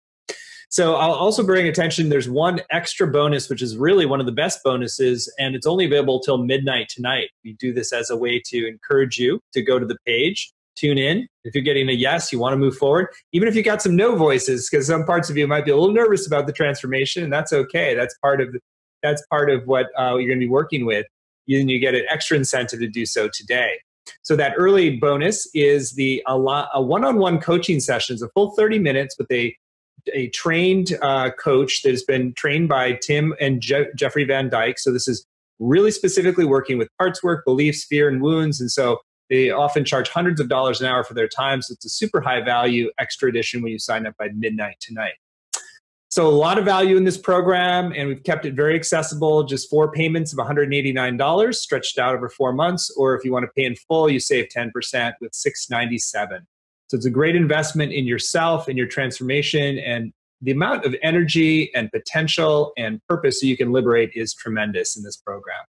So I'll also bring attention, there's one extra bonus, which is really one of the best bonuses, and it's only available till midnight tonight. We do this as a way to encourage you to go to the page, tune in. If you're getting a yes, you want to move forward, even if you got some no voices, because some parts of you might be a little nervous about the transformation, and that's okay. That's part of what you're going to be working with. You get an extra incentive to do so today. So that early bonus is a one-on-one coaching sessions, a full 30 minutes with a trained coach that has been trained by Tim and Jeffrey Van Dyke. So this is really specifically working with parts work, beliefs, fear, and wounds. And so they often charge hundreds of dollars an hour for their time. So it's a super high value extra edition when you sign up by midnight tonight. So a lot of value in this program, and we've kept it very accessible. Just 4 payments of $189 stretched out over 4 months. Or if you want to pay in full, you save 10% with $697. So it's a great investment in yourself and your transformation, and the amount of energy and potential and purpose that you can liberate is tremendous in this program.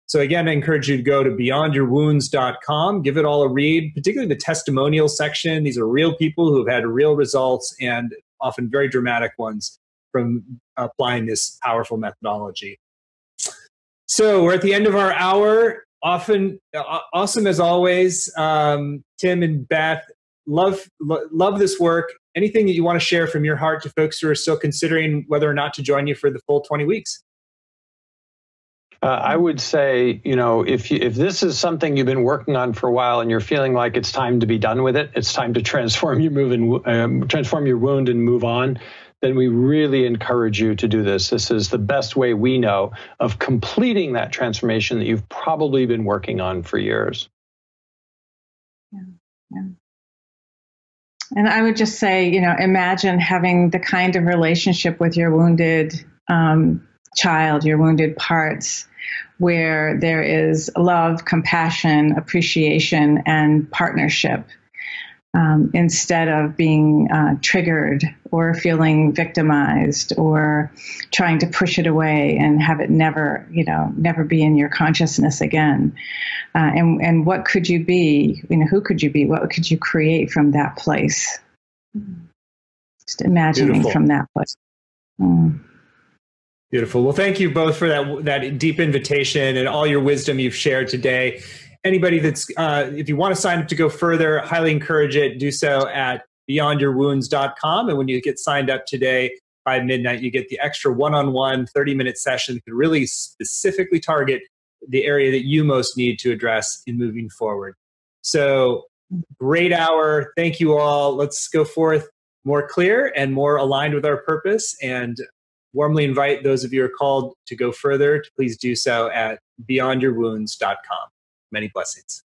So again, I encourage you to go to beyondyourwounds.com, give it all a read, particularly the testimonial section. These are real people who have had real results, and often very dramatic ones, from applying this powerful methodology. So we're at the end of our hour. Awesome as always. Tim and Beth, love this work. Anything that you want to share from your heart to folks who are still considering whether or not to join you for the full 20 weeks? I would say, if this is something you've been working on for a while and you're feeling like it's time to be done with it, it's time to transform your wound and move on, then we really encourage you to do this. This is the best way we know of completing that transformation that you've probably been working on for years. Yeah. And I would just say, imagine having the kind of relationship with your wounded child, your wounded parts, where there is love, compassion, appreciation, and partnership, instead of being triggered or feeling victimized or trying to push it away and have it never be in your consciousness again. And what could you be? Who could you be? What could you create from that place? Just imagining Beautiful. From that place. Beautiful. Well, thank you both for that deep invitation and all your wisdom you've shared today. Anybody if you want to sign up to go further, highly encourage it. Do so at beyondyourwounds.com. And when you get signed up today by midnight, you get the extra one-on-one 30-minute session that can really specifically target the area that you most need to address in moving forward. So great hour. Thank you all. Let's go forth more clear and more aligned with our purpose, and warmly invite those of you who are called to go further to please do so at beyondyourwounds.com. Many blessings.